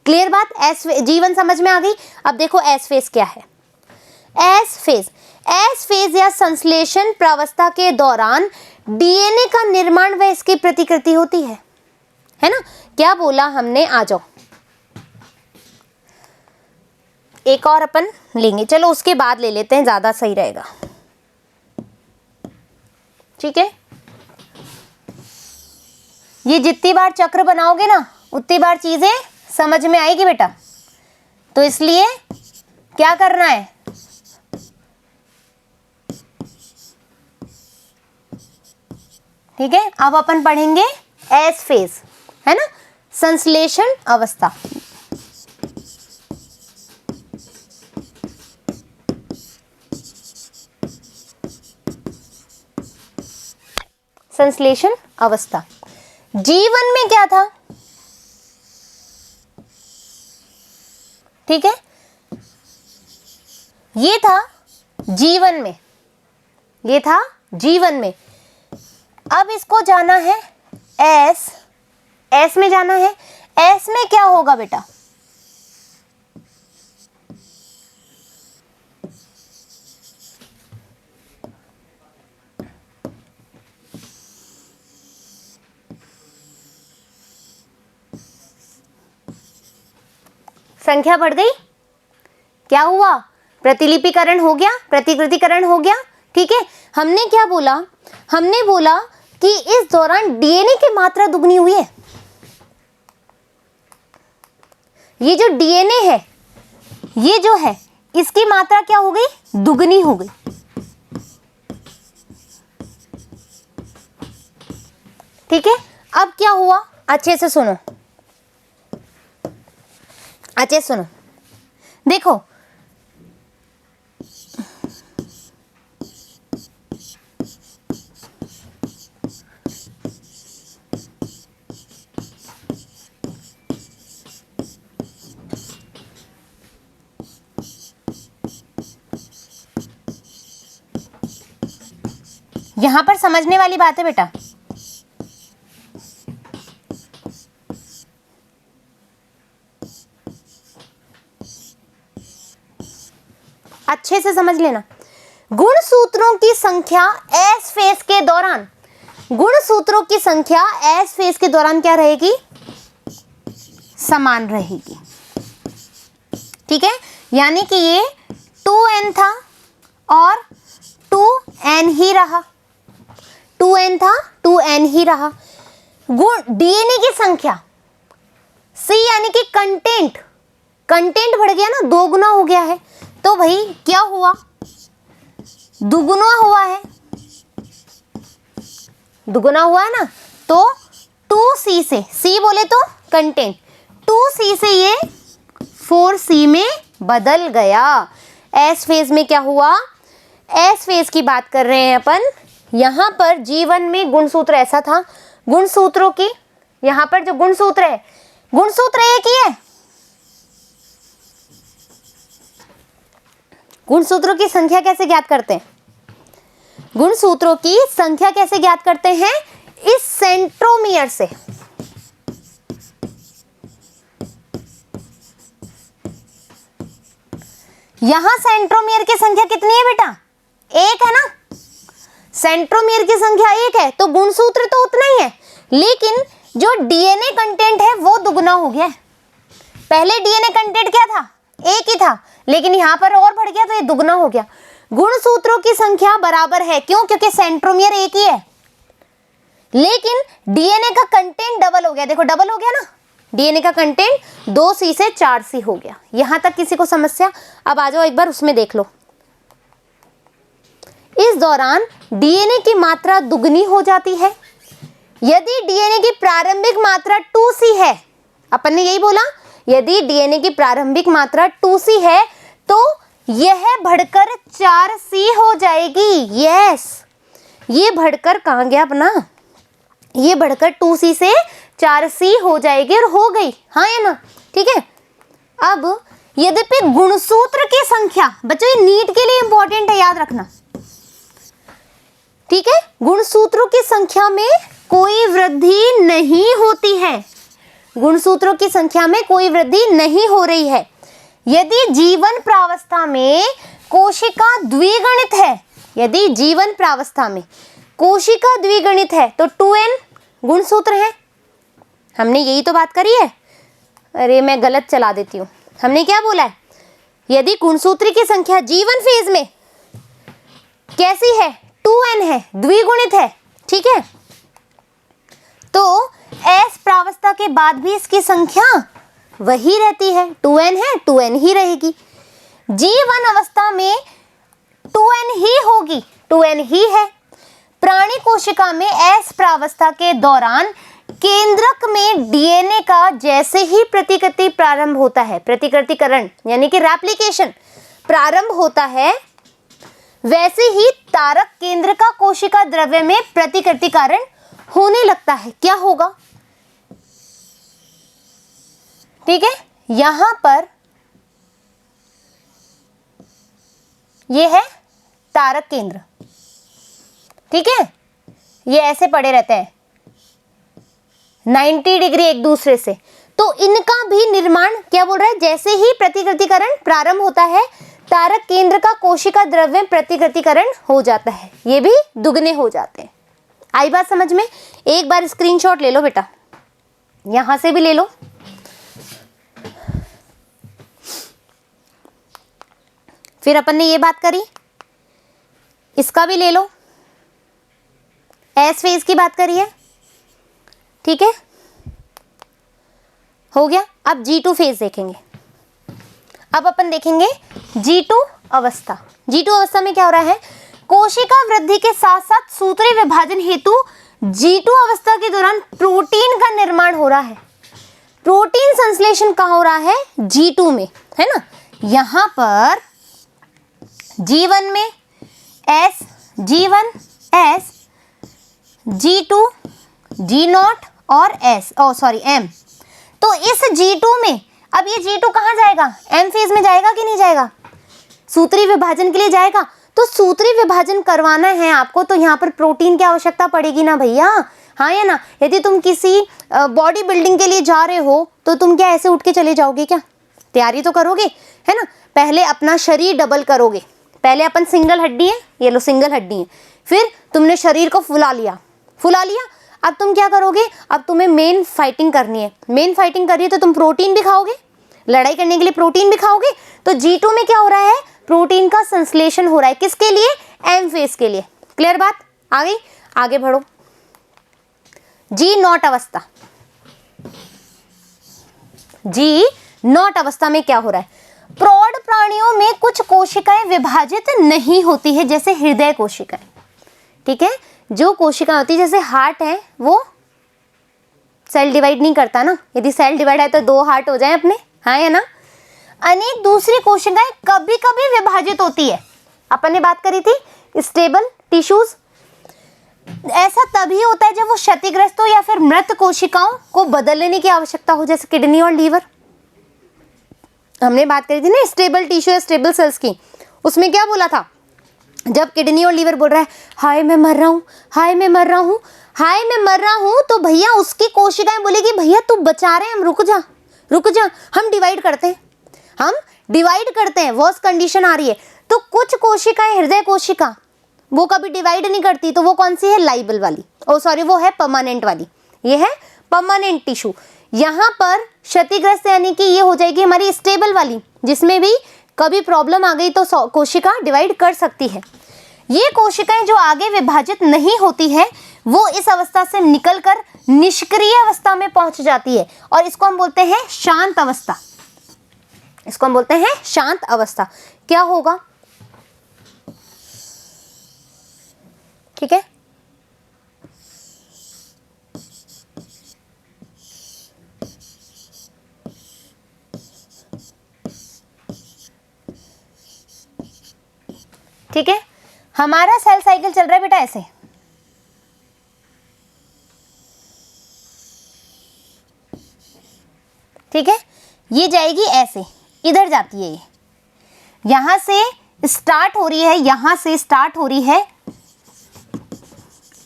क्लियर बात? एस जीवन समझ में आ गई। अब देखो एस फेज क्या है। एस फेज, एस फेज या संश्लेषण प्रावस्था के दौरान डीएनए का निर्माण व इसकी प्रतिकृति होती है ना? क्या बोला हमने? आ जाओ एक और अपन लेंगे, चलो उसके बाद ले लेते हैं, ज्यादा सही रहेगा। ठीक है, ये जितनी बार चक्र बनाओगे ना उतनी बार चीजें समझ में आएगी बेटा। तो इसलिए क्या करना है, ठीक है। अब अपन पढ़ेंगे एस फेज, है ना, संश्लेषण अवस्था। संश्लेषण अवस्था जीवन में क्या था, ठीक है, ये था जीवन में, ये था जीवन में। अब इसको जाना है एस, एस में जाना है। एस में क्या होगा बेटा, संख्या बढ़ गई, क्या हुआ, प्रतिलिपिकरण हो गया, प्रतिकृतिकरण हो गया। ठीक है, हमने क्या बोला, हमने बोला कि इस दौरान डीएनए की मात्रा दुगनी हुई है। ये जो डीएनए है, ये जो है, इसकी मात्रा क्या हो गई, दुगनी हो गई। ठीक है, अब क्या हुआ, अच्छे से सुनो, अच्छे से सुनो, देखो यहां पर समझने वाली बात है बेटा। अच्छे से समझ लेना, गुणसूत्रों की संख्या एस फेज के दौरान, गुणसूत्रों की संख्या एस फेज के दौरान क्या रहेगी, समान रहेगी। ठीक है, यानी कि ये 2n था और 2n ही रहा, 2n था 2n ही रहा। गुण डीएनए की संख्या C यानी कि कंटेंट, कंटेंट बढ़ गया ना, दो गुना हो गया है, तो भाई क्या हुआ, दुगुना हुआ है, दुगुना हुआ है ना, तो 2C से, C बोले तो कंटेंट, 2C से ये 4C में बदल गया। एस फेज में क्या हुआ, एस फेज की बात कर रहे हैं अपन। यहां पर जीवन में गुणसूत्र ऐसा था, गुणसूत्रों की, यहां पर जो गुणसूत्र है, गुणसूत्र एक ही है, गुणसूत्रों की संख्या कैसे ज्ञात करते हैं, गुणसूत्रों की संख्या कैसे ज्ञात करते हैं, इस सेंट्रोमियर से। यहां सेंट्रोमियर की संख्या कितनी है बेटा, एक है ना, सेंट्रोमियर की संख्या एक है, तो गुणसूत्र तो उतना ही है, लेकिन जो डीएनए कंटेंट है वो दुगना हो गया है। पहले डीएनए कंटेंट क्या था, एक ही था, लेकिन यहां पर और बढ़ गया, तो ये दुगना हो गया। गुणसूत्रों की संख्या बराबर है, क्यों, क्योंकि सेंट्रोमियर एक ही है, लेकिन डीएनए का कंटेंट डबल हो गया। देखो डबल हो गया ना, डीएनए का कंटेंट 2C से 4C हो गया। यहां तक किसी को समस्या, अब आ जाओ एक बार उसमें देख लो। इस दौरान डीएनए की मात्रा दुगनी हो जाती है। यदि डीएनए की प्रारंभिक मात्रा 2C है, अपन ने यही बोला, यदि डीएनए की प्रारंभिक मात्रा 2C है तो यह बढ़कर 4C हो जाएगी। यस, ये बढ़कर कहाँ गया अपना, ये बढ़कर 2C से 4C हो जाएगी, और हो गई, हाँ या ना, ठीक है। अब यद्यपि गुणसूत्र की संख्या, बच्चों ये नीट के लिए इंपॉर्टेंट है, याद रखना, ठीक है, गुणसूत्रों की संख्या में कोई वृद्धि नहीं होती है, गुणसूत्रों की संख्या में कोई वृद्धि नहीं हो रही है। यदि जीवन प्रावस्था में कोशिका द्विगुणित है, यदि जीवन प्रावस्था में कोशिका द्विगुणित है तो 2n गुणसूत्र है। हमने यही तो बात करी है, अरे मैं गलत चला देती हूँ, हमने क्या बोला है, यदि गुणसूत्र की संख्या जीवन फेज में कैसी है, 2n है, द्विगुणित है, ठीक है, तो एस प्रावस्था के बाद भी इसकी संख्या वही रहती है, 2n है, 2n ही रहेगी। जीवन अवस्था में 2n ही होगी, 2n ही है। प्राणी कोशिका में एस प्रावस्था के दौरान केंद्रक में डीएनए का जैसे ही प्रतिकृति प्रारंभ होता है, प्रतिकृतिकरण यानी कि रेप्लिकेशन प्रारंभ होता है, वैसे ही तारक केंद्र का कोशिका द्रव्य में प्रतिकृतिकरण होने लगता है। क्या होगा, ठीक है, यहां पर ये है तारक केंद्र, ठीक है, ये ऐसे पड़े रहते हैं 90 डिग्री एक दूसरे से, तो इनका भी निर्माण क्या बोल रहा है, जैसे ही प्रतिकृतिकरण प्रारंभ होता है तारक केंद्र का कोशिका द्रव्य प्रतिकृतिकरण हो जाता है, ये भी दुगने हो जाते हैं। आई बात समझ में, एक बार स्क्रीनशॉट ले लो बेटा, यहां से भी ले लो, फिर अपन ने ये बात करी, इसका भी ले लो, एस फेज की बात करी है, ठीक है, हो गया। अब G2 फेज देखेंगे। अब अपन देखेंगे G2 अवस्था। G2 अवस्था में क्या हो रहा है, कोशिका वृद्धि के साथ साथ सूत्रीय विभाजन हेतु G2 अवस्था के दौरान प्रोटीन का निर्माण हो रहा है। प्रोटीन संश्लेषण कहाँ हो रहा है, G2 में, है ना। यहां पर G1 में S, G1 S, G2 G0 और M। तो इस G2 में अब ये G2 कहाँ जाएगा, M फेज में जाएगा कि नहीं जाएगा, सूत्रीय विभाजन के लिए जाएगा। तो सूत्रीय विभाजन करवाना है आपको, तो यहाँ पर प्रोटीन की आवश्यकता पड़ेगी ना भैया, हाँ या ना। यदि तुम किसी बॉडी बिल्डिंग के लिए जा रहे हो तो तुम क्या ऐसे उठ के चले जाओगे क्या, तैयारी तो करोगे, है ना। पहले अपना शरीर डबल करोगे, पहले अपन सिंगल हड्डी है, ये लो सिंगल हड्डी है, फिर तुमने शरीर को फुला लिया, अब तुम क्या करोगे, अब तुम्हें मेन फाइटिंग करनी है। मेन फाइटिंग करिए तो तुम प्रोटीन भी खाओगे, लड़ाई करने के लिए प्रोटीन भी खाओगे। तो G2 में क्या हो रहा है, प्रोटीन का संश्लेषण हो रहा है, किसके लिए, M फेज के लिए। क्लियर बात, आ गई, आगे बढ़ो। G0 अवस्था। G0 अवस्था में क्या हो रहा है, प्रौढ़ प्राणियों में कुछ कोशिकाएं विभाजित नहीं होती है, जैसे हृदय कोशिकाएं, ठीक है। जो कोशिका होती है जैसे हार्ट है, वो सेल डिवाइड नहीं करता ना, यदि सेल डिवाइड है तो 2 हार्ट हो जाए अपने, हाँ या ना। अनेक दूसरी कोशिकाएं कभी कभी विभाजित होती है, अपन ने बात करी थी स्टेबल टिश्यूज। ऐसा तभी होता है जब वो क्षतिग्रस्त हो या फिर मृत कोशिकाओं को बदलने की आवश्यकता हो, जैसे किडनी और लीवर। हमने बात करी थी ना स्टेबल टिश्यू या स्टेबल सेल्स की, उसमें क्या बोला था, जब किडनी और लीवर बोल रहा है हाय मैं मर रहा हूँ, हाय मैं मर रहा हूँ, हाय मैं मर रहा हूँ, तो भैया उसकी कोशिकाएं बोलेगी भैया तू बचा रहे हैं, हम रुक जा, हम डिवाइड करते हैं, वर्स्ट कंडीशन आ रही है। तो कुछ कोशिकाएं, हृदय कोशिका, वो कभी डिवाइड नहीं करती, तो वो कौन सी है, लाइबल वाली, वो है परमानेंट वाली, ये है परमानेंट टिश्यू। यहाँ पर क्षतिग्रस्त यानी कि ये हो जाएगी हमारी स्टेबल वाली, जिसमें भी कभी प्रॉब्लम आ गई तो कोशिका डिवाइड कर सकती है। ये कोशिकाएं जो आगे विभाजित नहीं होती है, वो इस अवस्था से निकलकर निष्क्रिय अवस्था में पहुंच जाती है, और इसको हम बोलते हैं शांत अवस्था। क्या होगा, ठीक है, ठीक है। हमारा सेल साइकिल चल रहा है बेटा ऐसे, ठीक है, ये जाएगी ऐसे, इधर जाती है, ये यहां से स्टार्ट हो रही है,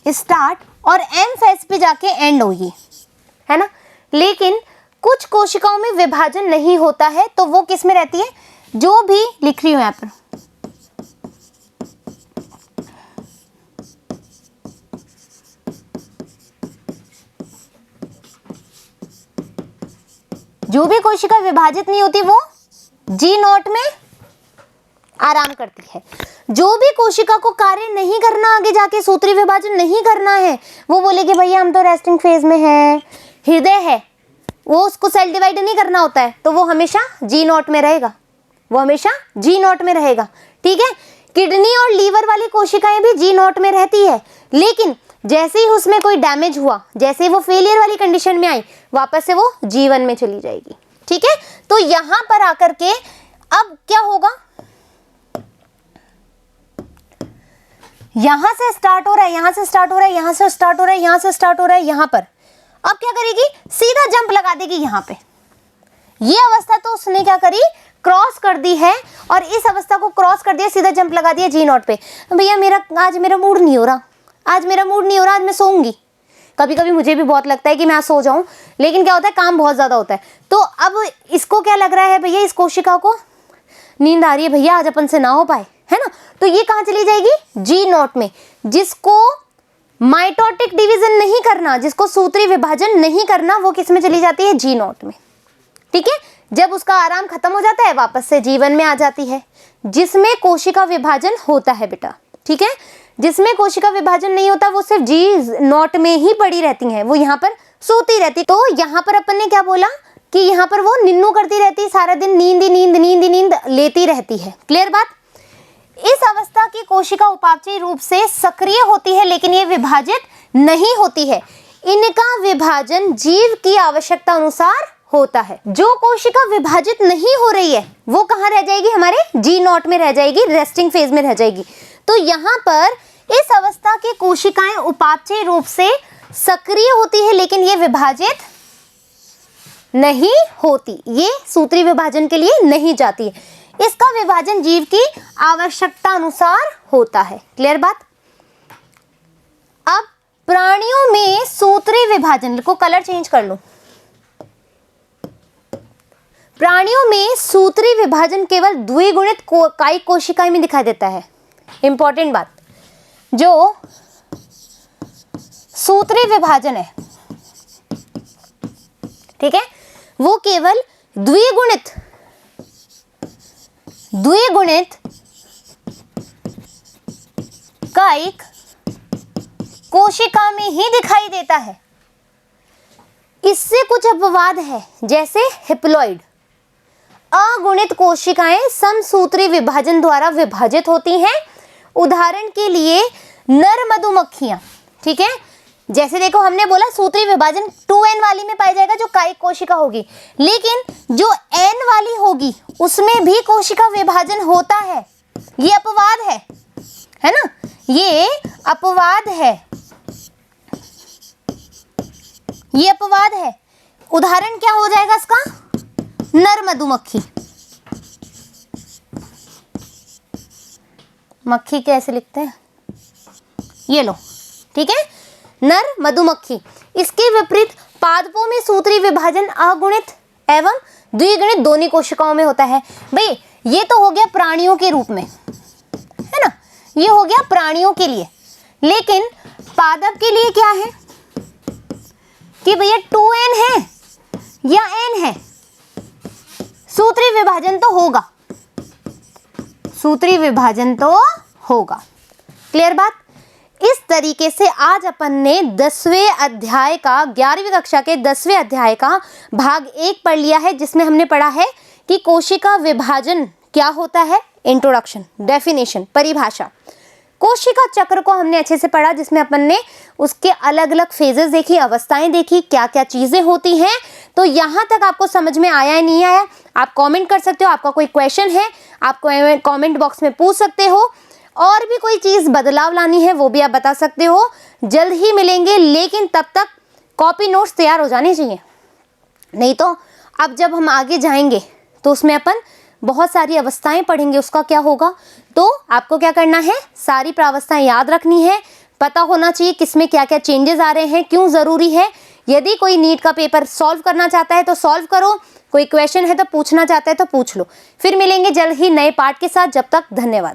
स्टार्ट, और M फेज पे जाके एंड होगी, है ना। लेकिन कुछ कोशिकाओं में विभाजन नहीं होता है, तो वो किस में रहती है, जो भी लिख रही हूं यहां पर, जो भी कोशिका विभाजित नहीं होती वो G0 में आराम करती है। जो भी कोशिका को कार्य नहीं करना, आगे जाके सूत्री विभाजन नहीं करना है, वो बोलेगी भैया हम तो रेस्टिंग फेज में हैं। हृदय है, वो उसको सेल डिवाइड नहीं करना होता है, तो वो हमेशा G0 में रहेगा, ठीक है। किडनी और लीवर वाली कोशिकाएं भी G0 में रहती है, लेकिन जैसे ही उसमें कोई डैमेज हुआ, जैसे ही वो फेलियर वाली कंडीशन में आई, वापस से वो G1 में चली जाएगी, ठीक है। तो यहां पर आकर के अब क्या होगा, यहां से स्टार्ट हो रहा है, यहां से स्टार्ट हो रहा है, यहां से स्टार्ट हो रहा है, यहां से स्टार्ट हो रहा है, यहां पर अब क्या करेगी, सीधा जंप लगा देगी यहां पे। ये अवस्था तो उसने क्या करी, क्रॉस कर दी है, और इस अवस्था को क्रॉस कर दिया, सीधा जंप लगा दिया G0 पे। भैया आज मेरा मूड नहीं हो रहा, आज मैं सोऊंगी। कभी कभी मुझे भी बहुत लगता है कि मैं आज सो जाऊं, लेकिन क्या होता है, काम बहुत ज्यादा होता है। तो अब इसको क्या लग रहा है, भैया इस कोशिका को नींद आ रही है, भैया आज अपन से ना हो पाए, है ना। तो ये कहाँ चली जाएगी, G0 में। जिसको माइटोटिक डिवीजन नहीं करना, जिसको सूत्री विभाजन नहीं करना, वो किस में चली जाती है, G0 में, ठीक है। जब उसका आराम खत्म हो जाता है, वापस से G1 में आ जाती है। जिसमें कोशिका विभाजन होता है बेटा, ठीक है। जिसमें कोशिका विभाजन नहीं होता वो सिर्फ G0 में ही पड़ी रहती हैं, वो यहाँ पर सोती रहती। तो यहाँ पर अपन ने क्या बोला कि यहाँ पर वो निन्नू करती रहती है, सारा दिन नींद नींद नींद नींद लेती रहती है। क्लियर बात। इस अवस्था की कोशिका उपापचयी रूप से सक्रिय होती है लेकिन ये विभाजित नहीं होती है। इनका विभाजन जीव की आवश्यकता अनुसार होता है। जो कोशिका विभाजित नहीं हो रही है वो कहाँ रह जाएगी, हमारे G0 में रह जाएगी, रेस्टिंग फेज में रह जाएगी। तो यहाँ पर इस अवस्था की कोशिकाएं उपापचयी रूप से सक्रिय होती है लेकिन ये विभाजित नहीं होती, ये सूत्री विभाजन के लिए नहीं जाती है। इसका विभाजन जीव की आवश्यकता अनुसार होता है। क्लियर बात। अब प्राणियों में सूत्री विभाजन को कलर चेंज कर लो। प्राणियों में सूत्री विभाजन केवल द्विगुणित कायिक कोशिकाएं में दिखाई देता है। इंपॉर्टेंट बात, जो सूत्री विभाजन है, ठीक है, वो केवल द्विगुणित कायिक कोशिका में ही दिखाई देता है। इससे कुछ अपवाद है, जैसे हिप्लॉइड। अगुणित कोशिकाएं समसूत्री विभाजन द्वारा विभाजित होती हैं। उदाहरण के लिए नर मधुमक्खियां, ठीक है। जैसे देखो हमने बोला सूत्री विभाजन 2n वाली में पाया जाएगा जो कायिक कोशिका होगी, लेकिन जो n वाली होगी उसमें भी कोशिका विभाजन होता है। ये अपवाद है ना, ये अपवाद है, ये अपवाद है। उदाहरण क्या हो जाएगा इसका, नर मधुमक्खी। मक्खी कैसे लिखते हैं, ये लो, ठीक है, नर मधुमक्खी। इसके विपरीत पादपों में सूत्री विभाजन अगुणित एवं द्विगुणित दोनों कोशिकाओं में होता है। भाई ये तो हो गया प्राणियों के रूप में, है ना, ये हो गया प्राणियों के लिए। लेकिन पादप के लिए क्या है कि भैया 2n है या n है, सूत्री विभाजन तो होगा, सूत्री विभाजन तो होगा। क्लियर बात। इस तरीके से आज अपन ने 10वें अध्याय का 11वीं कक्षा के 10वें अध्याय का भाग 1 पढ़ लिया है, जिसमें हमने पढ़ा है कि कोशिका विभाजन क्या होता है, इंट्रोडक्शन, डेफिनेशन, परिभाषा। कोशिका चक्र को हमने अच्छे से पढ़ा, जिसमें अपन ने उसके अलग अलग फेजेस देखी, अवस्थाएं देखी, क्या क्या चीजें होती हैं। तो यहाँ तक आपको समझ में आया है नहीं आया, आप कमेंट कर सकते हो। आपका कोई क्वेश्चन है आप कमेंट बॉक्स में पूछ सकते हो, और भी कोई चीज़ बदलाव लानी है वो भी आप बता सकते हो। जल्द ही मिलेंगे, लेकिन तब तक कॉपी नोट्स तैयार हो जाने चाहिए, नहीं तो अब जब हम आगे जाएंगे तो उसमें अपन बहुत सारी अवस्थाएं पढ़ेंगे, उसका क्या होगा। तो आपको क्या करना है, सारी प्रावस्थाएं याद रखनी है, पता होना चाहिए किसमें क्या क्या चेंजेस आ रहे हैं, क्यों ज़रूरी है। यदि कोई नीट का पेपर सॉल्व करना चाहता है तो सॉल्व करो, कोई क्वेश्चन है तो पूछना चाहता है तो पूछ लो। फिर मिलेंगे जल्द ही नए पार्ट के साथ, जब तक धन्यवाद।